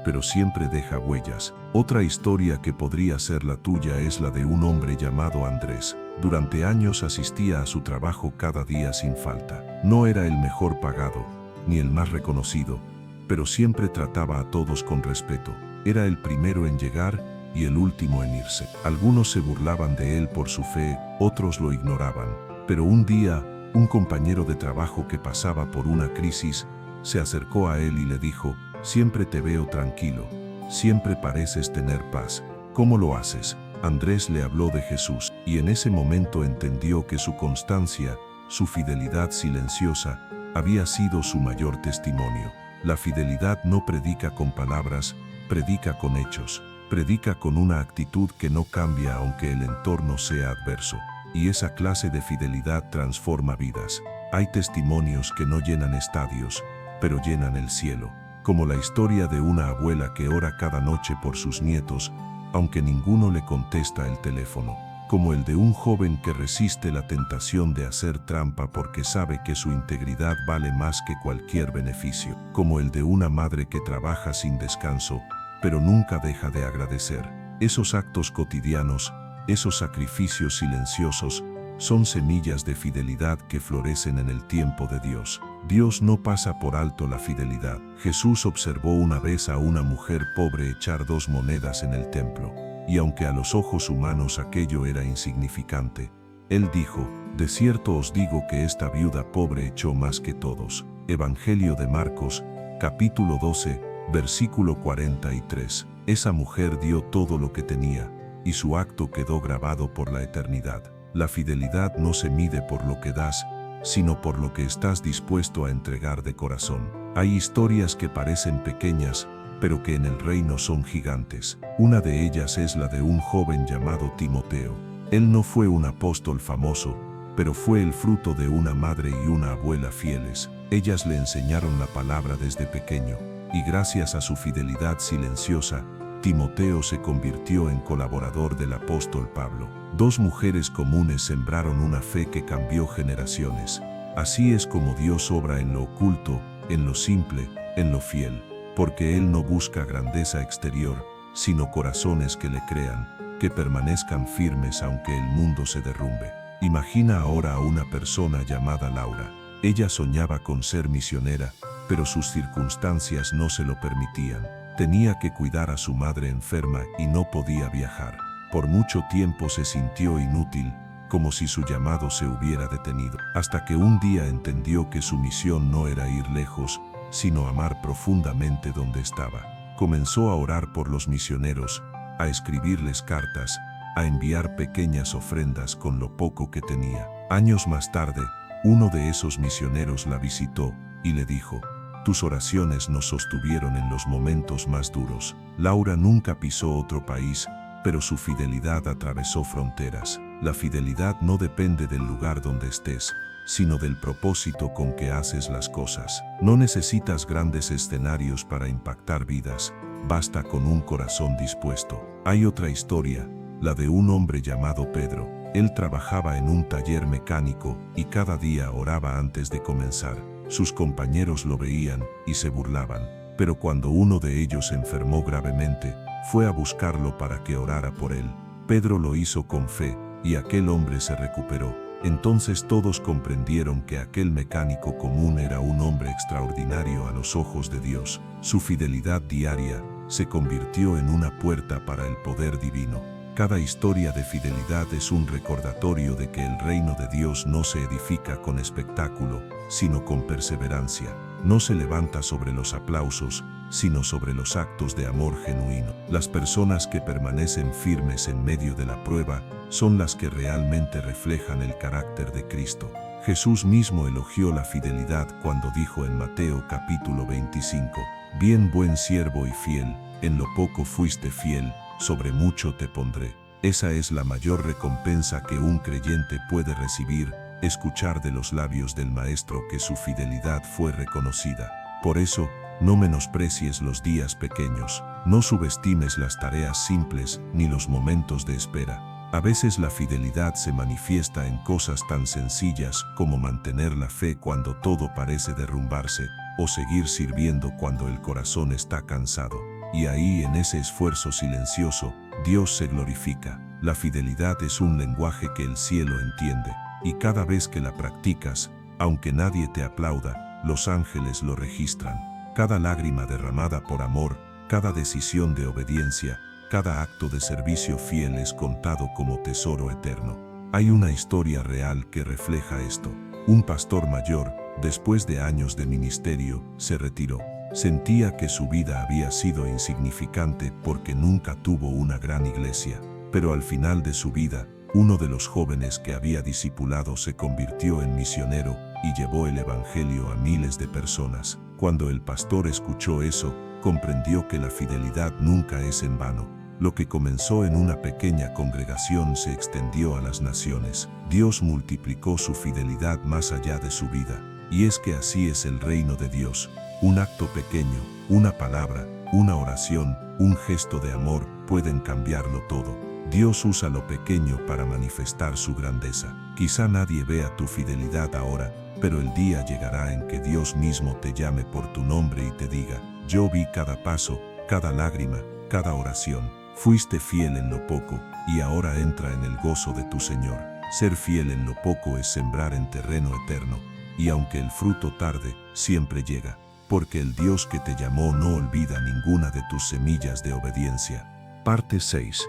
pero siempre deja huellas. Otra historia que podría ser la tuya es la de un hombre llamado Andrés. Durante años asistía a su trabajo cada día sin falta. No era el mejor pagado, ni el más reconocido, pero siempre trataba a todos con respeto. Era el primero en llegar y el último en irse. Algunos se burlaban de él por su fe, otros lo ignoraban. Pero un día, un compañero de trabajo que pasaba por una crisis se acercó a él y le dijo: siempre te veo tranquilo, siempre pareces tener paz. ¿Cómo lo haces? Andrés le habló de Jesús, y en ese momento entendió que su constancia, su fidelidad silenciosa, había sido su mayor testimonio. La fidelidad no predica con palabras, predica con hechos, predica con una actitud que no cambia aunque el entorno sea adverso. Y esa clase de fidelidad transforma vidas. Hay testimonios que no llenan estadios, pero llenan el cielo, como la historia de una abuela que ora cada noche por sus nietos, aunque ninguno le contesta el teléfono, como el de un joven que resiste la tentación de hacer trampa porque sabe que su integridad vale más que cualquier beneficio, como el de una madre que trabaja sin descanso, pero nunca deja de agradecer. Esos actos cotidianos, esos sacrificios silenciosos, son semillas de fidelidad que florecen en el tiempo de Dios. Dios no pasa por alto la fidelidad. Jesús observó una vez a una mujer pobre echar 2 monedas en el templo, y aunque a los ojos humanos aquello era insignificante, Él dijo: de cierto os digo que esta viuda pobre echó más que todos. Evangelio de Marcos, capítulo 12, versículo 43. Esa mujer dio todo lo que tenía, y su acto quedó grabado por la eternidad. La fidelidad no se mide por lo que das, sino por lo que estás dispuesto a entregar de corazón. Hay historias que parecen pequeñas, pero que en el reino son gigantes. Una de ellas es la de un joven llamado Timoteo. Él no fue un apóstol famoso, pero fue el fruto de una madre y una abuela fieles. Ellas le enseñaron la palabra desde pequeño, y gracias a su fidelidad silenciosa, Timoteo se convirtió en colaborador del apóstol Pablo. 2 mujeres comunes sembraron una fe que cambió generaciones. Así es como Dios obra en lo oculto, en lo simple, en lo fiel, porque Él no busca grandeza exterior, sino corazones que le crean, que permanezcan firmes aunque el mundo se derrumbe. Imagina ahora a una persona llamada Laura. Ella soñaba con ser misionera, pero sus circunstancias no se lo permitían. Tenía que cuidar a su madre enferma y no podía viajar. Por mucho tiempo se sintió inútil, como si su llamado se hubiera detenido, hasta que un día entendió que su misión no era ir lejos, sino amar profundamente donde estaba. Comenzó a orar por los misioneros, a escribirles cartas, a enviar pequeñas ofrendas con lo poco que tenía. Años más tarde, uno de esos misioneros la visitó y le dijo: tus oraciones nos sostuvieron en los momentos más duros. Laura nunca pisó otro país, pero su fidelidad atravesó fronteras. La fidelidad no depende del lugar donde estés, sino del propósito con que haces las cosas. No necesitas grandes escenarios para impactar vidas, basta con un corazón dispuesto. Hay otra historia, la de un hombre llamado Pedro. Él trabajaba en un taller mecánico y cada día oraba antes de comenzar. Sus compañeros lo veían y se burlaban, pero cuando uno de ellos enfermó gravemente, fue a buscarlo para que orara por él. Pedro lo hizo con fe, y aquel hombre se recuperó. Entonces todos comprendieron que aquel mecánico común era un hombre extraordinario a los ojos de Dios. Su fidelidad diaria se convirtió en una puerta para el poder divino. Cada historia de fidelidad es un recordatorio de que el reino de Dios no se edifica con espectáculo, sino con perseverancia. No se levanta sobre los aplausos, sino sobre los actos de amor genuino. Las personas que permanecen firmes en medio de la prueba son las que realmente reflejan el carácter de Cristo. Jesús mismo elogió la fidelidad cuando dijo en Mateo capítulo 25: bien, buen siervo y fiel, en lo poco fuiste fiel, sobre mucho te pondré. Esa es la mayor recompensa que un creyente puede recibir, escuchar de los labios del Maestro que su fidelidad fue reconocida. Por eso, no menosprecies los días pequeños, no subestimes las tareas simples ni los momentos de espera. A veces la fidelidad se manifiesta en cosas tan sencillas como mantener la fe cuando todo parece derrumbarse, o seguir sirviendo cuando el corazón está cansado. Y ahí, en ese esfuerzo silencioso, Dios se glorifica. La fidelidad es un lenguaje que el cielo entiende, y cada vez que la practicas, aunque nadie te aplauda, los ángeles lo registran. Cada lágrima derramada por amor, cada decisión de obediencia, cada acto de servicio fiel es contado como tesoro eterno. Hay una historia real que refleja esto. Un pastor mayor, después de años de ministerio, se retiró. Sentía que su vida había sido insignificante porque nunca tuvo una gran iglesia, pero al final de su vida, uno de los jóvenes que había discipulado, se convirtió en misionero y llevó el evangelio a miles de personas. Cuando el pastor escuchó eso, comprendió que la fidelidad nunca es en vano. Lo que comenzó en una pequeña congregación se extendió a las naciones. Dios multiplicó su fidelidad más allá de su vida. Y es que así es el reino de Dios. Un acto pequeño, una palabra, una oración, un gesto de amor pueden cambiarlo todo. Dios usa lo pequeño para manifestar su grandeza. Quizá nadie vea tu fidelidad ahora, pero el día llegará en que Dios mismo te llame por tu nombre y te diga: yo vi cada paso, cada lágrima, cada oración. Fuiste fiel en lo poco, y ahora entra en el gozo de tu Señor. Ser fiel en lo poco es sembrar en terreno eterno, y aunque el fruto tarde, siempre llega, porque el Dios que te llamó no olvida ninguna de tus semillas de obediencia. Parte 6.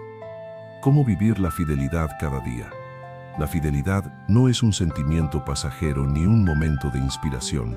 ¿Cómo vivir la fidelidad cada día? La fidelidad no es un sentimiento pasajero ni un momento de inspiración.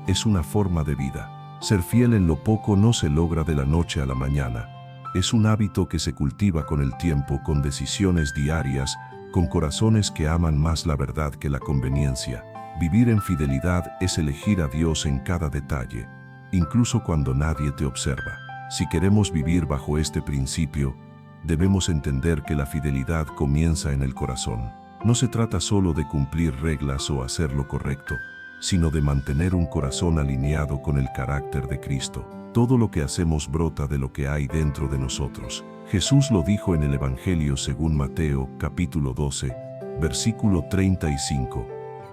Es una forma de vida. Ser fiel en lo poco no se logra de la noche a la mañana. Es un hábito que se cultiva con el tiempo, con decisiones diarias, con corazones que aman más la verdad que la conveniencia. Vivir en fidelidad es elegir a Dios en cada detalle, incluso cuando nadie te observa. Si queremos vivir bajo este principio, debemos entender que la fidelidad comienza en el corazón. No se trata solo de cumplir reglas o hacer lo correcto, sino de mantener un corazón alineado con el carácter de Cristo. Todo lo que hacemos brota de lo que hay dentro de nosotros. Jesús lo dijo en el Evangelio según Mateo, capítulo 12, versículo 35.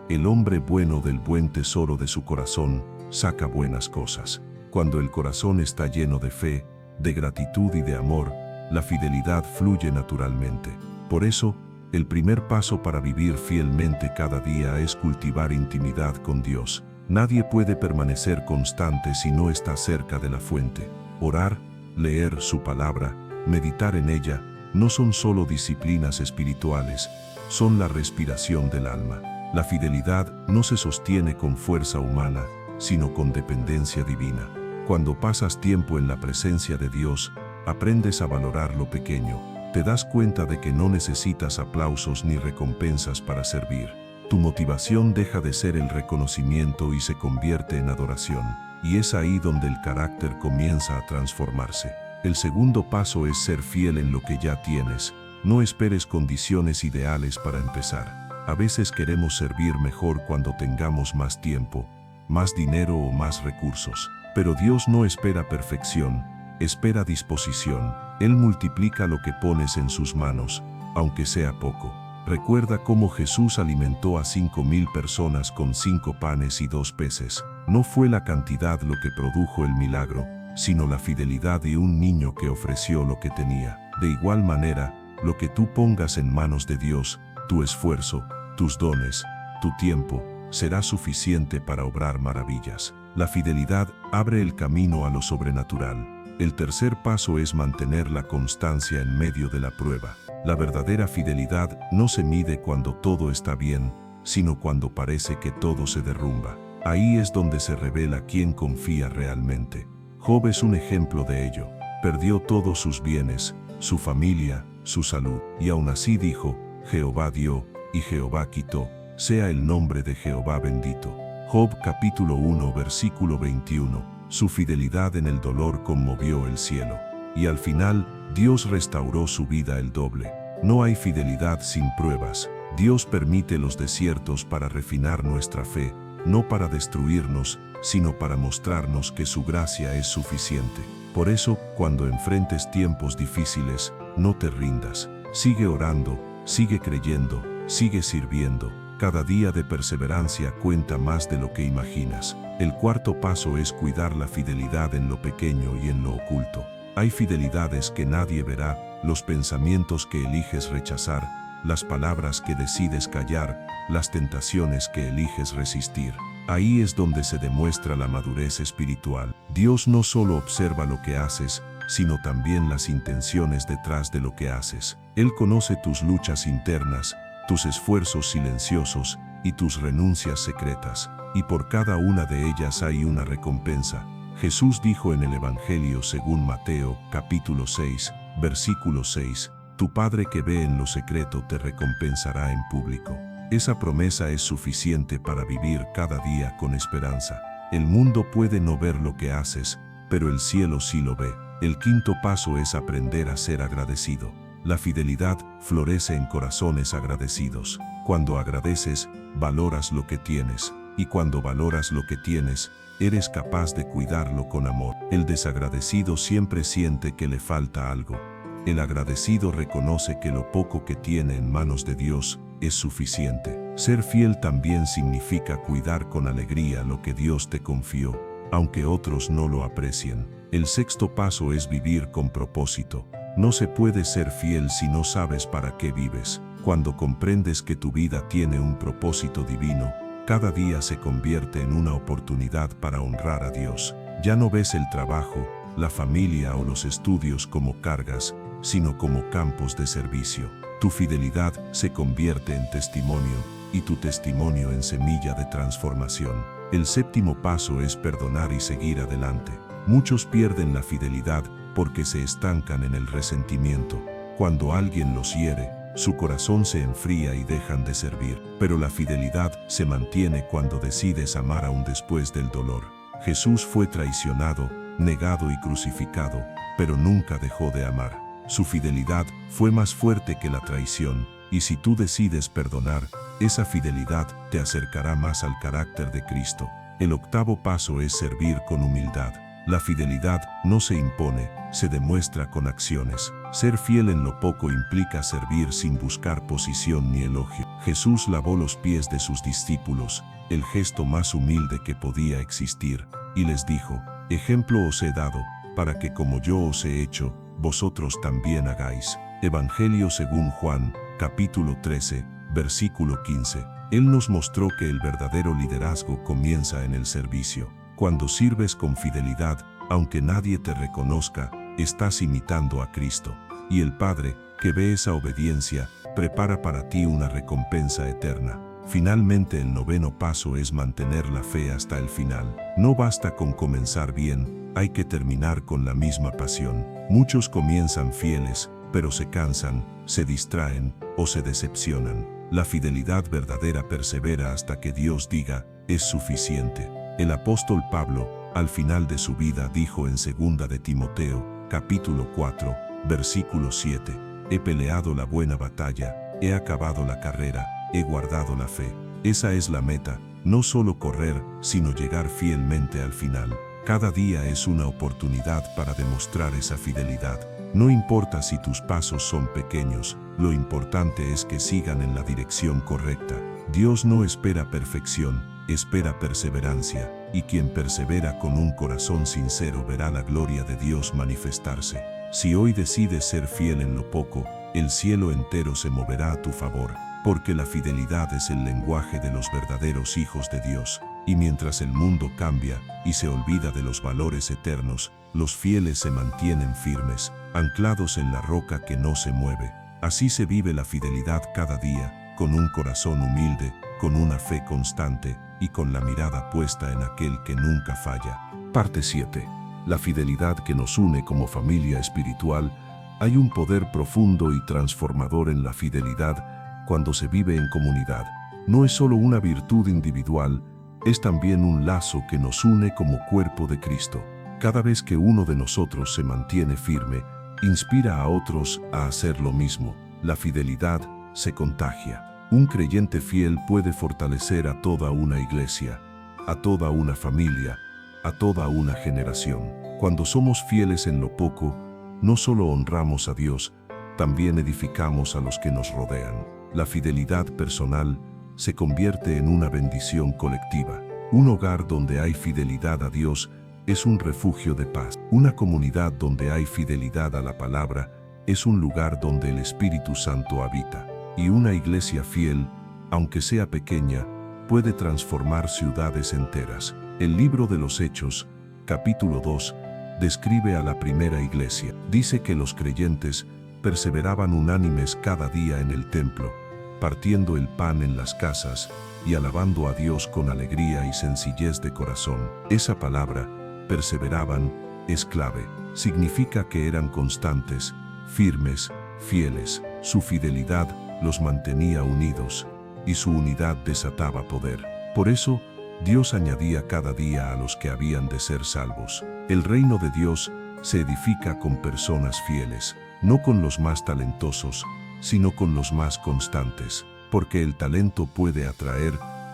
El hombre bueno del buen tesoro de su corazón saca buenas cosas. Cuando el corazón está lleno de fe, de gratitud y de amor, la fidelidad fluye naturalmente. Por eso, el primer paso para vivir fielmente cada día es cultivar intimidad con Dios. Nadie puede permanecer constante si no está cerca de la fuente. Orar, leer su palabra, meditar en ella, no son solo disciplinas espirituales, son la respiración del alma. La fidelidad no se sostiene con fuerza humana, sino con dependencia divina. Cuando pasas tiempo en la presencia de Dios, aprendes a valorar lo pequeño. Te das cuenta de que no necesitas aplausos ni recompensas para servir. Tu motivación deja de ser el reconocimiento y se convierte en adoración. Y es ahí donde el carácter comienza a transformarse. El segundo paso es ser fiel en lo que ya tienes. No esperes condiciones ideales para empezar. A veces queremos servir mejor cuando tengamos más tiempo, más dinero o más recursos. Pero Dios no espera perfección, espera disposición. Él multiplica lo que pones en sus manos, aunque sea poco. Recuerda cómo Jesús alimentó a 5,000 personas con 5 panes y 2 peces. No fue la cantidad lo que produjo el milagro, sino la fidelidad de un niño que ofreció lo que tenía. De igual manera, lo que tú pongas en manos de Dios, tu esfuerzo, tus dones, tu tiempo, será suficiente para obrar maravillas. La fidelidad abre el camino a lo sobrenatural. El tercer paso es mantener la constancia en medio de la prueba. La verdadera fidelidad no se mide cuando todo está bien, sino cuando parece que todo se derrumba. Ahí es donde se revela quién confía realmente. Job es un ejemplo de ello. Perdió todos sus bienes, su familia, su salud, y aún así dijo: Jehová dio, y Jehová quitó, sea el nombre de Jehová bendito. Job capítulo 1 versículo 21. Su fidelidad en el dolor conmovió el cielo. Y al final, Dios restauró su vida el doble. No hay fidelidad sin pruebas. Dios permite los desiertos para refinar nuestra fe, no para destruirnos, sino para mostrarnos que su gracia es suficiente. Por eso, cuando enfrentes tiempos difíciles, no te rindas. Sigue orando, sigue creyendo, sigue sirviendo. Cada día de perseverancia cuenta más de lo que imaginas. El cuarto paso es cuidar la fidelidad en lo pequeño y en lo oculto. Hay fidelidades que nadie verá, los pensamientos que eliges rechazar, las palabras que decides callar, las tentaciones que eliges resistir. Ahí es donde se demuestra la madurez espiritual. Dios no solo observa lo que haces, sino también las intenciones detrás de lo que haces. Él conoce tus luchas internas, tus esfuerzos silenciosos y tus renuncias secretas, y por cada una de ellas hay una recompensa. Jesús dijo en el Evangelio según Mateo, capítulo 6, versículo 6, Tu Padre que ve en lo secreto te recompensará en público. Esa promesa es suficiente para vivir cada día con esperanza. El mundo puede no ver lo que haces, pero el cielo sí lo ve. El quinto paso es aprender a ser agradecido. La fidelidad florece en corazones agradecidos. Cuando agradeces, valoras lo que tienes, y cuando valoras lo que tienes, eres capaz de cuidarlo con amor. El desagradecido siempre siente que le falta algo. El agradecido reconoce que lo poco que tiene en manos de Dios es suficiente. Ser fiel también significa cuidar con alegría lo que Dios te confió, aunque otros no lo aprecien. El sexto paso es vivir con propósito. No se puede ser fiel si no sabes para qué vives. Cuando comprendes que tu vida tiene un propósito divino, cada día se convierte en una oportunidad para honrar a Dios. Ya no ves el trabajo, la familia o los estudios como cargas, sino como campos de servicio. Tu fidelidad se convierte en testimonio, y tu testimonio en semilla de transformación. El séptimo paso es perdonar y seguir adelante. Muchos pierden la fidelidad porque se estancan en el resentimiento. Cuando alguien los hiere, su corazón se enfría y dejan de servir. Pero la fidelidad se mantiene cuando decides amar aún después del dolor. Jesús fue traicionado, negado y crucificado, pero nunca dejó de amar. Su fidelidad fue más fuerte que la traición, y si tú decides perdonar, esa fidelidad te acercará más al carácter de Cristo. El octavo paso es servir con humildad. La fidelidad no se impone, se demuestra con acciones. Ser fiel en lo poco implica servir sin buscar posición ni elogio. Jesús lavó los pies de sus discípulos, el gesto más humilde que podía existir, y les dijo: ejemplo os he dado, para que como yo os he hecho, vosotros también hagáis. Evangelio según Juan, capítulo 13, versículo 15. Él nos mostró que el verdadero liderazgo comienza en el servicio. Cuando sirves con fidelidad, aunque nadie te reconozca, estás imitando a Cristo. Y el Padre, que ve esa obediencia, prepara para ti una recompensa eterna. Finalmente, el noveno paso es mantener la fe hasta el final. No basta con comenzar bien, hay que terminar con la misma pasión. Muchos comienzan fieles, pero se cansan, se distraen o se decepcionan. La fidelidad verdadera persevera hasta que Dios diga: es suficiente. El apóstol Pablo, al final de su vida, dijo en 2 de Timoteo, capítulo 4, versículo 7, he peleado la buena batalla, he acabado la carrera, he guardado la fe. Esa es la meta, no solo correr, sino llegar fielmente al final. Cada día es una oportunidad para demostrar esa fidelidad. No importa si tus pasos son pequeños, lo importante es que sigan en la dirección correcta. Dios no espera perfección, espera perseverancia, y quien persevera con un corazón sincero verá la gloria de Dios manifestarse. Si hoy decides ser fiel en lo poco, el cielo entero se moverá a tu favor, porque la fidelidad es el lenguaje de los verdaderos hijos de Dios. Y mientras el mundo cambia y se olvida de los valores eternos, los fieles se mantienen firmes, anclados en la roca que no se mueve. Así se vive la fidelidad cada día, con un corazón humilde, con una fe constante y con la mirada puesta en aquel que nunca falla. Parte 7. La fidelidad que nos une como familia espiritual. Hay un poder profundo y transformador en la fidelidad cuando se vive en comunidad. No es solo una virtud individual, es también un lazo que nos une como cuerpo de Cristo. Cada vez que uno de nosotros se mantiene firme, inspira a otros a hacer lo mismo. La fidelidad se contagia. Un creyente fiel puede fortalecer a toda una iglesia, a toda una familia, a toda una generación. Cuando somos fieles en lo poco, no solo honramos a Dios, también edificamos a los que nos rodean. La fidelidad personal se convierte en una bendición colectiva. Un hogar donde hay fidelidad a Dios es un refugio de paz. Una comunidad donde hay fidelidad a la palabra es un lugar donde el Espíritu Santo habita. Y una iglesia fiel, aunque sea pequeña, puede transformar ciudades enteras. El libro de los Hechos, capítulo 2, describe a la primera iglesia. Dice que los creyentes perseveraban unánimes cada día en el templo, partiendo el pan en las casas y alabando a Dios con alegría y sencillez de corazón. Esa palabra, perseveraban, es clave. Significa que eran constantes, firmes, fieles. Su fidelidad los mantenía unidos, y su unidad desataba poder. Por eso, Dios añadía cada día a los que habían de ser salvos. El reino de Dios se edifica con personas fieles, no con los más talentosos, sino con los más constantes, porque el talento puede atraer,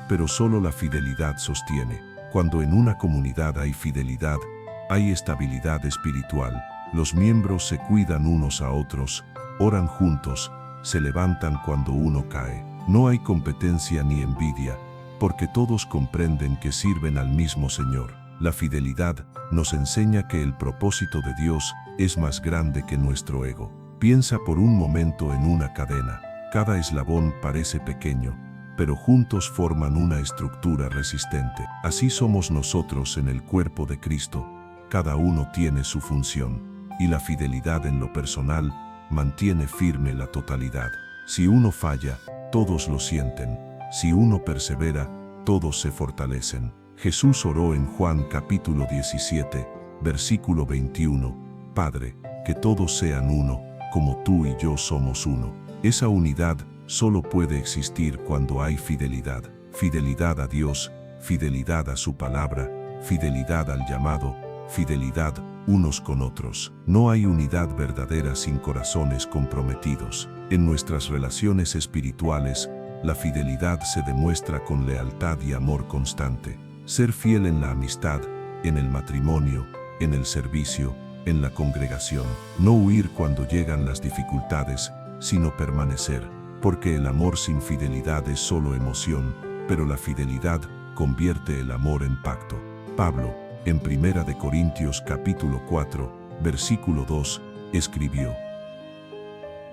pero solo la fidelidad sostiene. Cuando en una comunidad hay fidelidad, hay estabilidad espiritual. Los miembros se cuidan unos a otros, oran juntos, se levantan cuando uno cae. No hay competencia ni envidia, porque todos comprenden que sirven al mismo Señor. La fidelidad nos enseña que el propósito de Dios es más grande que nuestro ego. Piensa por un momento en una cadena. Cada eslabón parece pequeño, pero juntos forman una estructura resistente. Así somos nosotros en el cuerpo de Cristo. Cada uno tiene su función, y la fidelidad en lo personal mantiene firme la totalidad. Si uno falla, todos lo sienten. Si uno persevera, todos se fortalecen. Jesús oró en Juan capítulo 17, versículo 21. Padre, que todos sean uno, como tú y yo somos uno. Esa unidad solo puede existir cuando hay fidelidad. Fidelidad a Dios, fidelidad a su palabra, fidelidad al llamado, fidelidad unos con otros. No hay unidad verdadera sin corazones comprometidos. En nuestras relaciones espirituales, la fidelidad se demuestra con lealtad y amor constante. Ser fiel en la amistad, en el matrimonio, en el servicio, en la congregación. No huir cuando llegan las dificultades, sino permanecer, porque el amor sin fidelidad es solo emoción, pero la fidelidad convierte el amor en pacto. Pablo, en 1 de Corintios capítulo 4, versículo 2, escribió: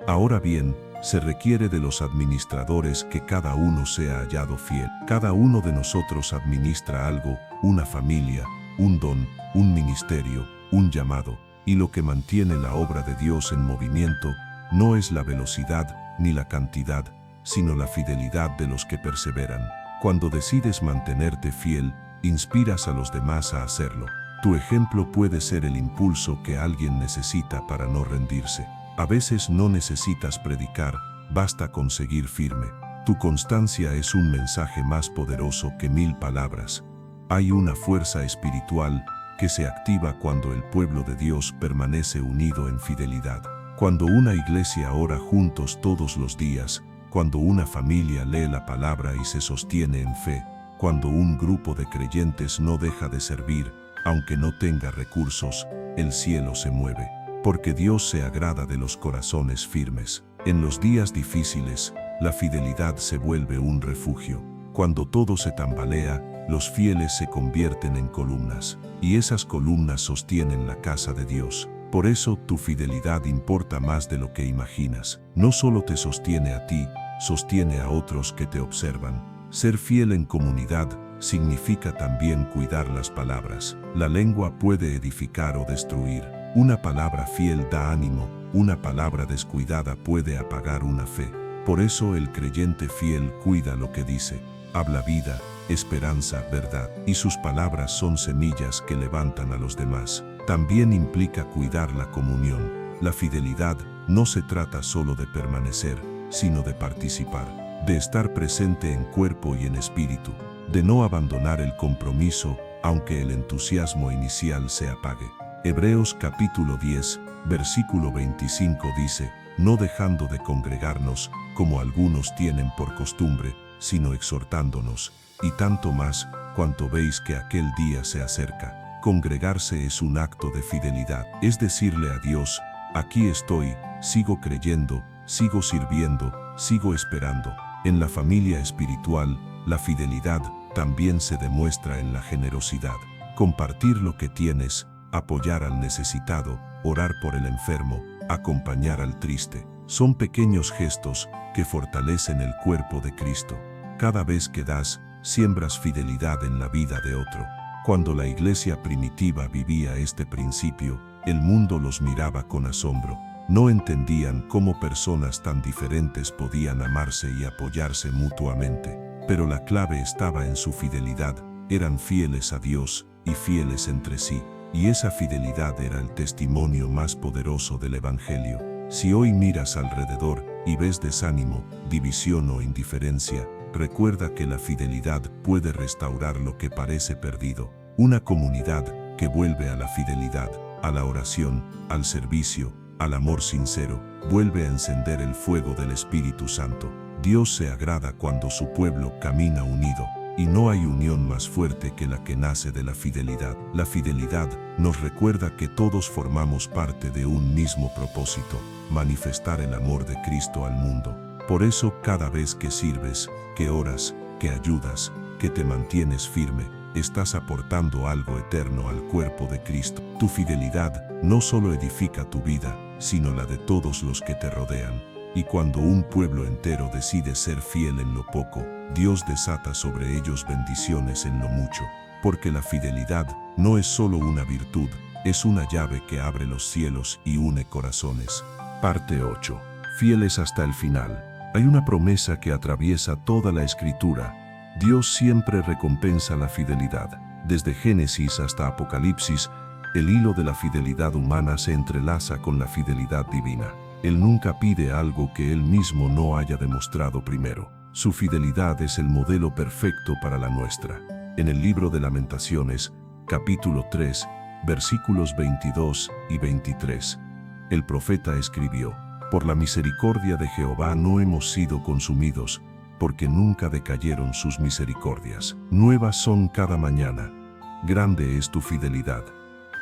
Ahora bien, se requiere de los administradores que cada uno sea hallado fiel. Cada uno de nosotros administra algo, una familia, un don, un ministerio, un llamado, y lo que mantiene la obra de Dios en movimiento no es la velocidad ni la cantidad, sino la fidelidad de los que perseveran. Cuando decides mantenerte fiel, inspiras a los demás a hacerlo. Tu ejemplo puede ser el impulso que alguien necesita para no rendirse. A veces no necesitas predicar, basta con seguir firme. Tu constancia es un mensaje más poderoso que 1000 palabras. Hay una fuerza espiritual que se activa cuando el pueblo de Dios permanece unido en fidelidad. Cuando una iglesia ora juntos todos los días, cuando una familia lee la palabra y se sostiene en fe, cuando un grupo de creyentes no deja de servir, aunque no tenga recursos, el cielo se mueve. Porque Dios se agrada de los corazones firmes. En los días difíciles, la fidelidad se vuelve un refugio. Cuando todo se tambalea, los fieles se convierten en columnas, y esas columnas sostienen la casa de Dios. Por eso tu fidelidad importa más de lo que imaginas. No solo te sostiene a ti, sostiene a otros que te observan. Ser fiel en comunidad significa también cuidar las palabras. La lengua puede edificar o destruir. Una palabra fiel da ánimo, una palabra descuidada puede apagar una fe. Por eso el creyente fiel cuida lo que dice. Habla vida, esperanza, verdad, y sus palabras son semillas que levantan a los demás. También implica cuidar la comunión. La fidelidad no se trata solo de permanecer, sino de participar, de estar presente en cuerpo y en espíritu, de no abandonar el compromiso, aunque el entusiasmo inicial se apague. Hebreos capítulo 10, versículo 25 dice: no dejando de congregarnos, como algunos tienen por costumbre, sino exhortándonos, y tanto más, cuanto veis que aquel día se acerca. Congregarse es un acto de fidelidad, es decirle a Dios: aquí estoy, sigo creyendo, sigo sirviendo, sigo esperando. En la familia espiritual, la fidelidad también se demuestra en la generosidad. Compartir lo que tienes, apoyar al necesitado, orar por el enfermo, acompañar al triste, son pequeños gestos que fortalecen el cuerpo de Cristo. Cada vez que das, siembras fidelidad en la vida de otro. Cuando la iglesia primitiva vivía este principio, el mundo los miraba con asombro. No entendían cómo personas tan diferentes podían amarse y apoyarse mutuamente. Pero la clave estaba en su fidelidad. Eran fieles a Dios y fieles entre sí. Y esa fidelidad era el testimonio más poderoso del Evangelio. Si hoy miras alrededor y ves desánimo, división o indiferencia, recuerda que la fidelidad puede restaurar lo que parece perdido. Una comunidad que vuelve a la fidelidad, a la oración, al servicio, al amor sincero, vuelve a encender el fuego del Espíritu Santo. Dios se agrada cuando su pueblo camina unido, y no hay unión más fuerte que la que nace de la fidelidad. La fidelidad nos recuerda que todos formamos parte de un mismo propósito: manifestar el amor de Cristo al mundo. Por eso, cada vez que sirves, que oras, que ayudas, que te mantienes firme, estás aportando algo eterno al cuerpo de Cristo. Tu fidelidad no solo edifica tu vida, sino la de todos los que te rodean. Y cuando un pueblo entero decide ser fiel en lo poco, Dios desata sobre ellos bendiciones en lo mucho. Porque la fidelidad no es solo una virtud, es una llave que abre los cielos y une corazones. Parte 8. Fieles hasta el final. Hay una promesa que atraviesa toda la Escritura. Dios siempre recompensa la fidelidad. Desde Génesis hasta Apocalipsis, el hilo de la fidelidad humana se entrelaza con la fidelidad divina. Él nunca pide algo que Él mismo no haya demostrado primero. Su fidelidad es el modelo perfecto para la nuestra. En el libro de Lamentaciones, capítulo 3, versículos 22 y 23, el profeta escribió: «Por la misericordia de Jehová no hemos sido consumidos, porque nunca decayeron sus misericordias. Nuevas son cada mañana. Grande es tu fidelidad».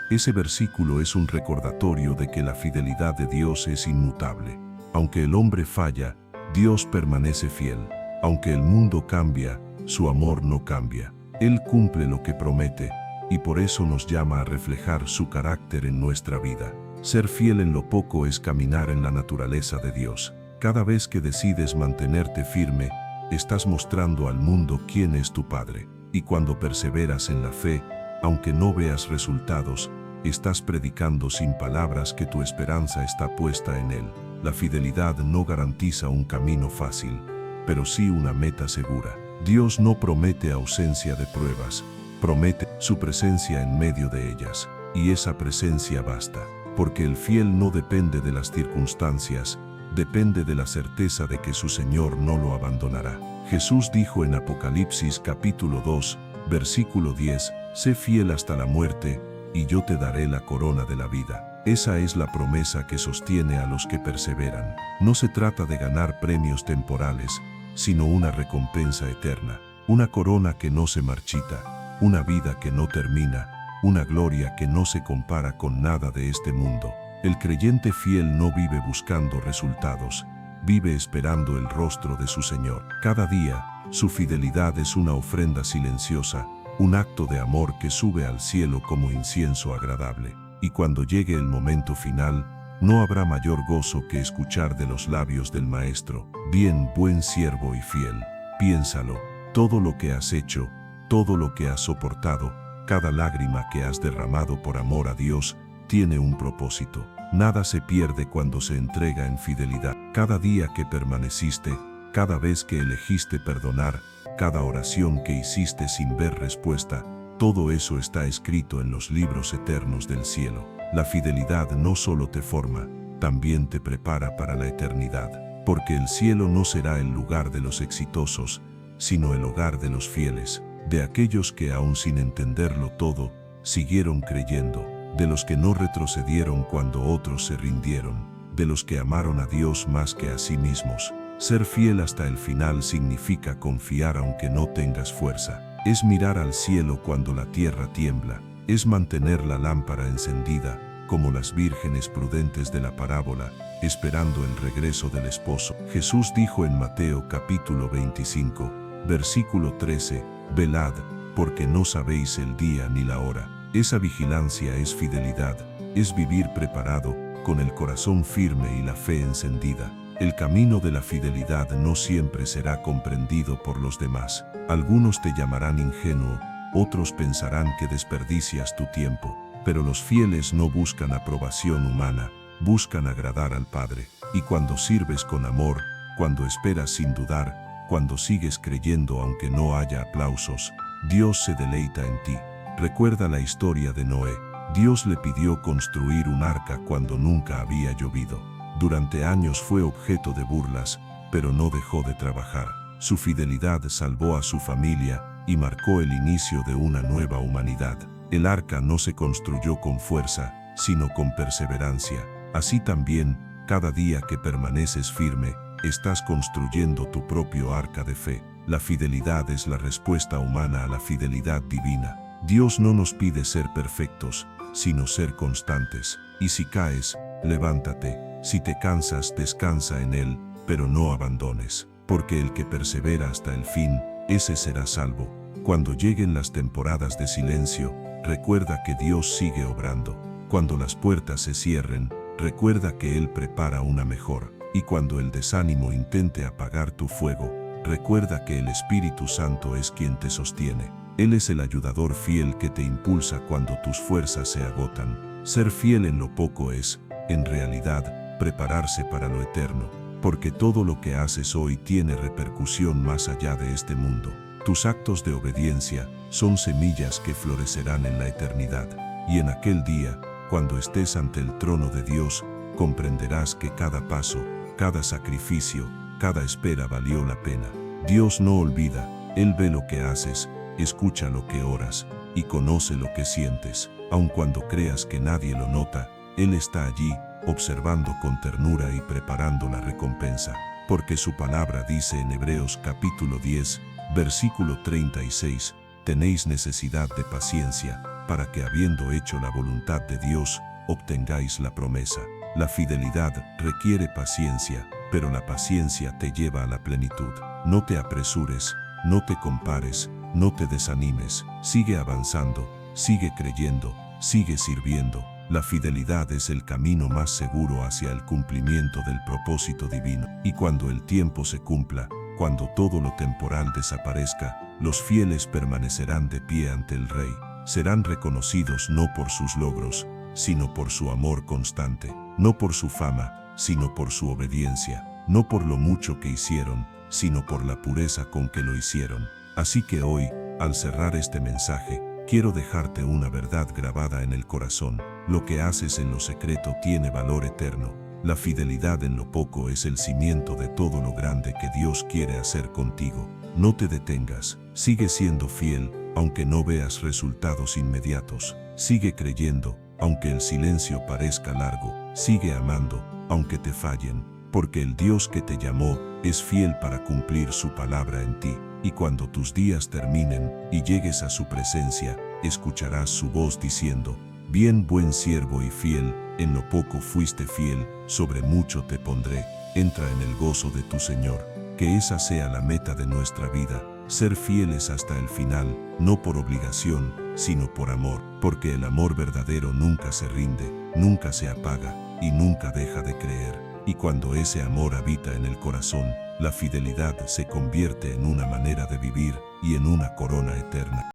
Ese versículo es un recordatorio de que la fidelidad de Dios es inmutable. Aunque el hombre falla, Dios permanece fiel. Aunque el mundo cambia, su amor no cambia. Él cumple lo que promete, y por eso nos llama a reflejar su carácter en nuestra vida. Ser fiel en lo poco es caminar en la naturaleza de Dios. Cada vez que decides mantenerte firme, estás mostrando al mundo quién es tu Padre. Y cuando perseveras en la fe, aunque no veas resultados, estás predicando sin palabras que tu esperanza está puesta en Él. La fidelidad no garantiza un camino fácil, pero sí una meta segura. Dios no promete ausencia de pruebas, promete su presencia en medio de ellas. Y esa presencia basta, porque el fiel no depende de las circunstancias, depende de la certeza de que su Señor no lo abandonará. Jesús dijo en Apocalipsis capítulo 2, versículo 10, «Sé fiel hasta la muerte, y yo te daré la corona de la vida». Esa es la promesa que sostiene a los que perseveran. No se trata de ganar premios temporales, sino una recompensa eterna, una corona que no se marchita, una vida que no termina, una gloria que no se compara con nada de este mundo. El creyente fiel no vive buscando resultados, vive esperando el rostro de su Señor. Cada día, su fidelidad es una ofrenda silenciosa, un acto de amor que sube al cielo como incienso agradable. Y cuando llegue el momento final, no habrá mayor gozo que escuchar de los labios del Maestro: «Bien, buen siervo y fiel». Piénsalo, todo lo que has hecho, todo lo que has soportado, cada lágrima que has derramado por amor a Dios, tiene un propósito. Nada se pierde cuando se entrega en fidelidad. Cada día que permaneciste, cada vez que elegiste perdonar, cada oración que hiciste sin ver respuesta, todo eso está escrito en los libros eternos del cielo. La fidelidad no solo te forma, también te prepara para la eternidad, porque el cielo no será el lugar de los exitosos, sino el hogar de los fieles, de aquellos que aún sin entenderlo todo, siguieron creyendo, de los que no retrocedieron cuando otros se rindieron, de los que amaron a Dios más que a sí mismos. Ser fiel hasta el final significa confiar aunque no tengas fuerza. Es mirar al cielo cuando la tierra tiembla. Es mantener la lámpara encendida, como las vírgenes prudentes de la parábola, esperando el regreso del esposo. Jesús dijo en Mateo capítulo 25, versículo 13, «Velad, porque no sabéis el día ni la hora». Esa vigilancia es fidelidad, es vivir preparado, con el corazón firme y la fe encendida. El camino de la fidelidad no siempre será comprendido por los demás. Algunos te llamarán ingenuo, otros pensarán que desperdicias tu tiempo, pero los fieles no buscan aprobación humana, buscan agradar al Padre. Y cuando sirves con amor, cuando esperas sin dudar, cuando sigues creyendo aunque no haya aplausos, Dios se deleita en ti. Recuerda la historia de Noé. Dios le pidió construir un arca cuando nunca había llovido. Durante años fue objeto de burlas, pero no dejó de trabajar. Su fidelidad salvó a su familia y marcó el inicio de una nueva humanidad. El arca no se construyó con fuerza, sino con perseverancia. Así también, cada día que permaneces firme, estás construyendo tu propio arca de fe. La fidelidad es la respuesta humana a la fidelidad divina. Dios no nos pide ser perfectos, sino ser constantes. Y si caes, levántate. Si te cansas, descansa en Él, pero no abandones. Porque el que persevera hasta el fin, ese será salvo. Cuando lleguen las temporadas de silencio, recuerda que Dios sigue obrando. Cuando las puertas se cierren, recuerda que Él prepara una mejor. Y cuando el desánimo intente apagar tu fuego, recuerda que el Espíritu Santo es quien te sostiene. Él es el ayudador fiel que te impulsa cuando tus fuerzas se agotan. Ser fiel en lo poco es, en realidad, prepararse para lo eterno, porque todo lo que haces hoy tiene repercusión más allá de este mundo. Tus actos de obediencia son semillas que florecerán en la eternidad, y en aquel día, cuando estés ante el trono de Dios, comprenderás que cada paso, cada sacrificio, cada espera valió la pena. Dios no olvida, Él ve lo que haces, escucha lo que oras, y conoce lo que sientes. Aun cuando creas que nadie lo nota, Él está allí, observando con ternura y preparando la recompensa. Porque su palabra dice en Hebreos capítulo 10, versículo 36, tenéis necesidad de paciencia, para que habiendo hecho la voluntad de Dios, obtengáis la promesa. La fidelidad requiere paciencia, pero la paciencia te lleva a la plenitud. No te apresures, no te compares, no te desanimes, sigue avanzando, sigue creyendo, sigue sirviendo. La fidelidad es el camino más seguro hacia el cumplimiento del propósito divino. Y cuando el tiempo se cumpla, cuando todo lo temporal desaparezca, los fieles permanecerán de pie ante el Rey. Serán reconocidos no por sus logros, sino por su amor constante, no por su fama, sino por su obediencia, no por lo mucho que hicieron, sino por la pureza con que lo hicieron. Así que hoy, al cerrar este mensaje, quiero dejarte una verdad grabada en el corazón. Lo que haces en lo secreto tiene valor eterno. La fidelidad en lo poco es el cimiento de todo lo grande que Dios quiere hacer contigo. No te detengas, sigue siendo fiel, aunque no veas resultados inmediatos. Sigue creyendo, aunque el silencio parezca largo. Sigue amando, aunque te fallen, porque el Dios que te llamó es fiel para cumplir su palabra en ti. Y cuando tus días terminen y llegues a su presencia, escucharás su voz diciendo: bien, buen siervo y fiel, en lo poco fuiste fiel, sobre mucho te pondré, entra en el gozo de tu Señor. Que esa sea la meta de nuestra vida, ser fieles hasta el final, no por obligación, sino por amor, porque el amor verdadero nunca se rinde, nunca se apaga y nunca deja de creer. Y cuando ese amor habita en el corazón, la fidelidad se convierte en una manera de vivir y en una corona eterna.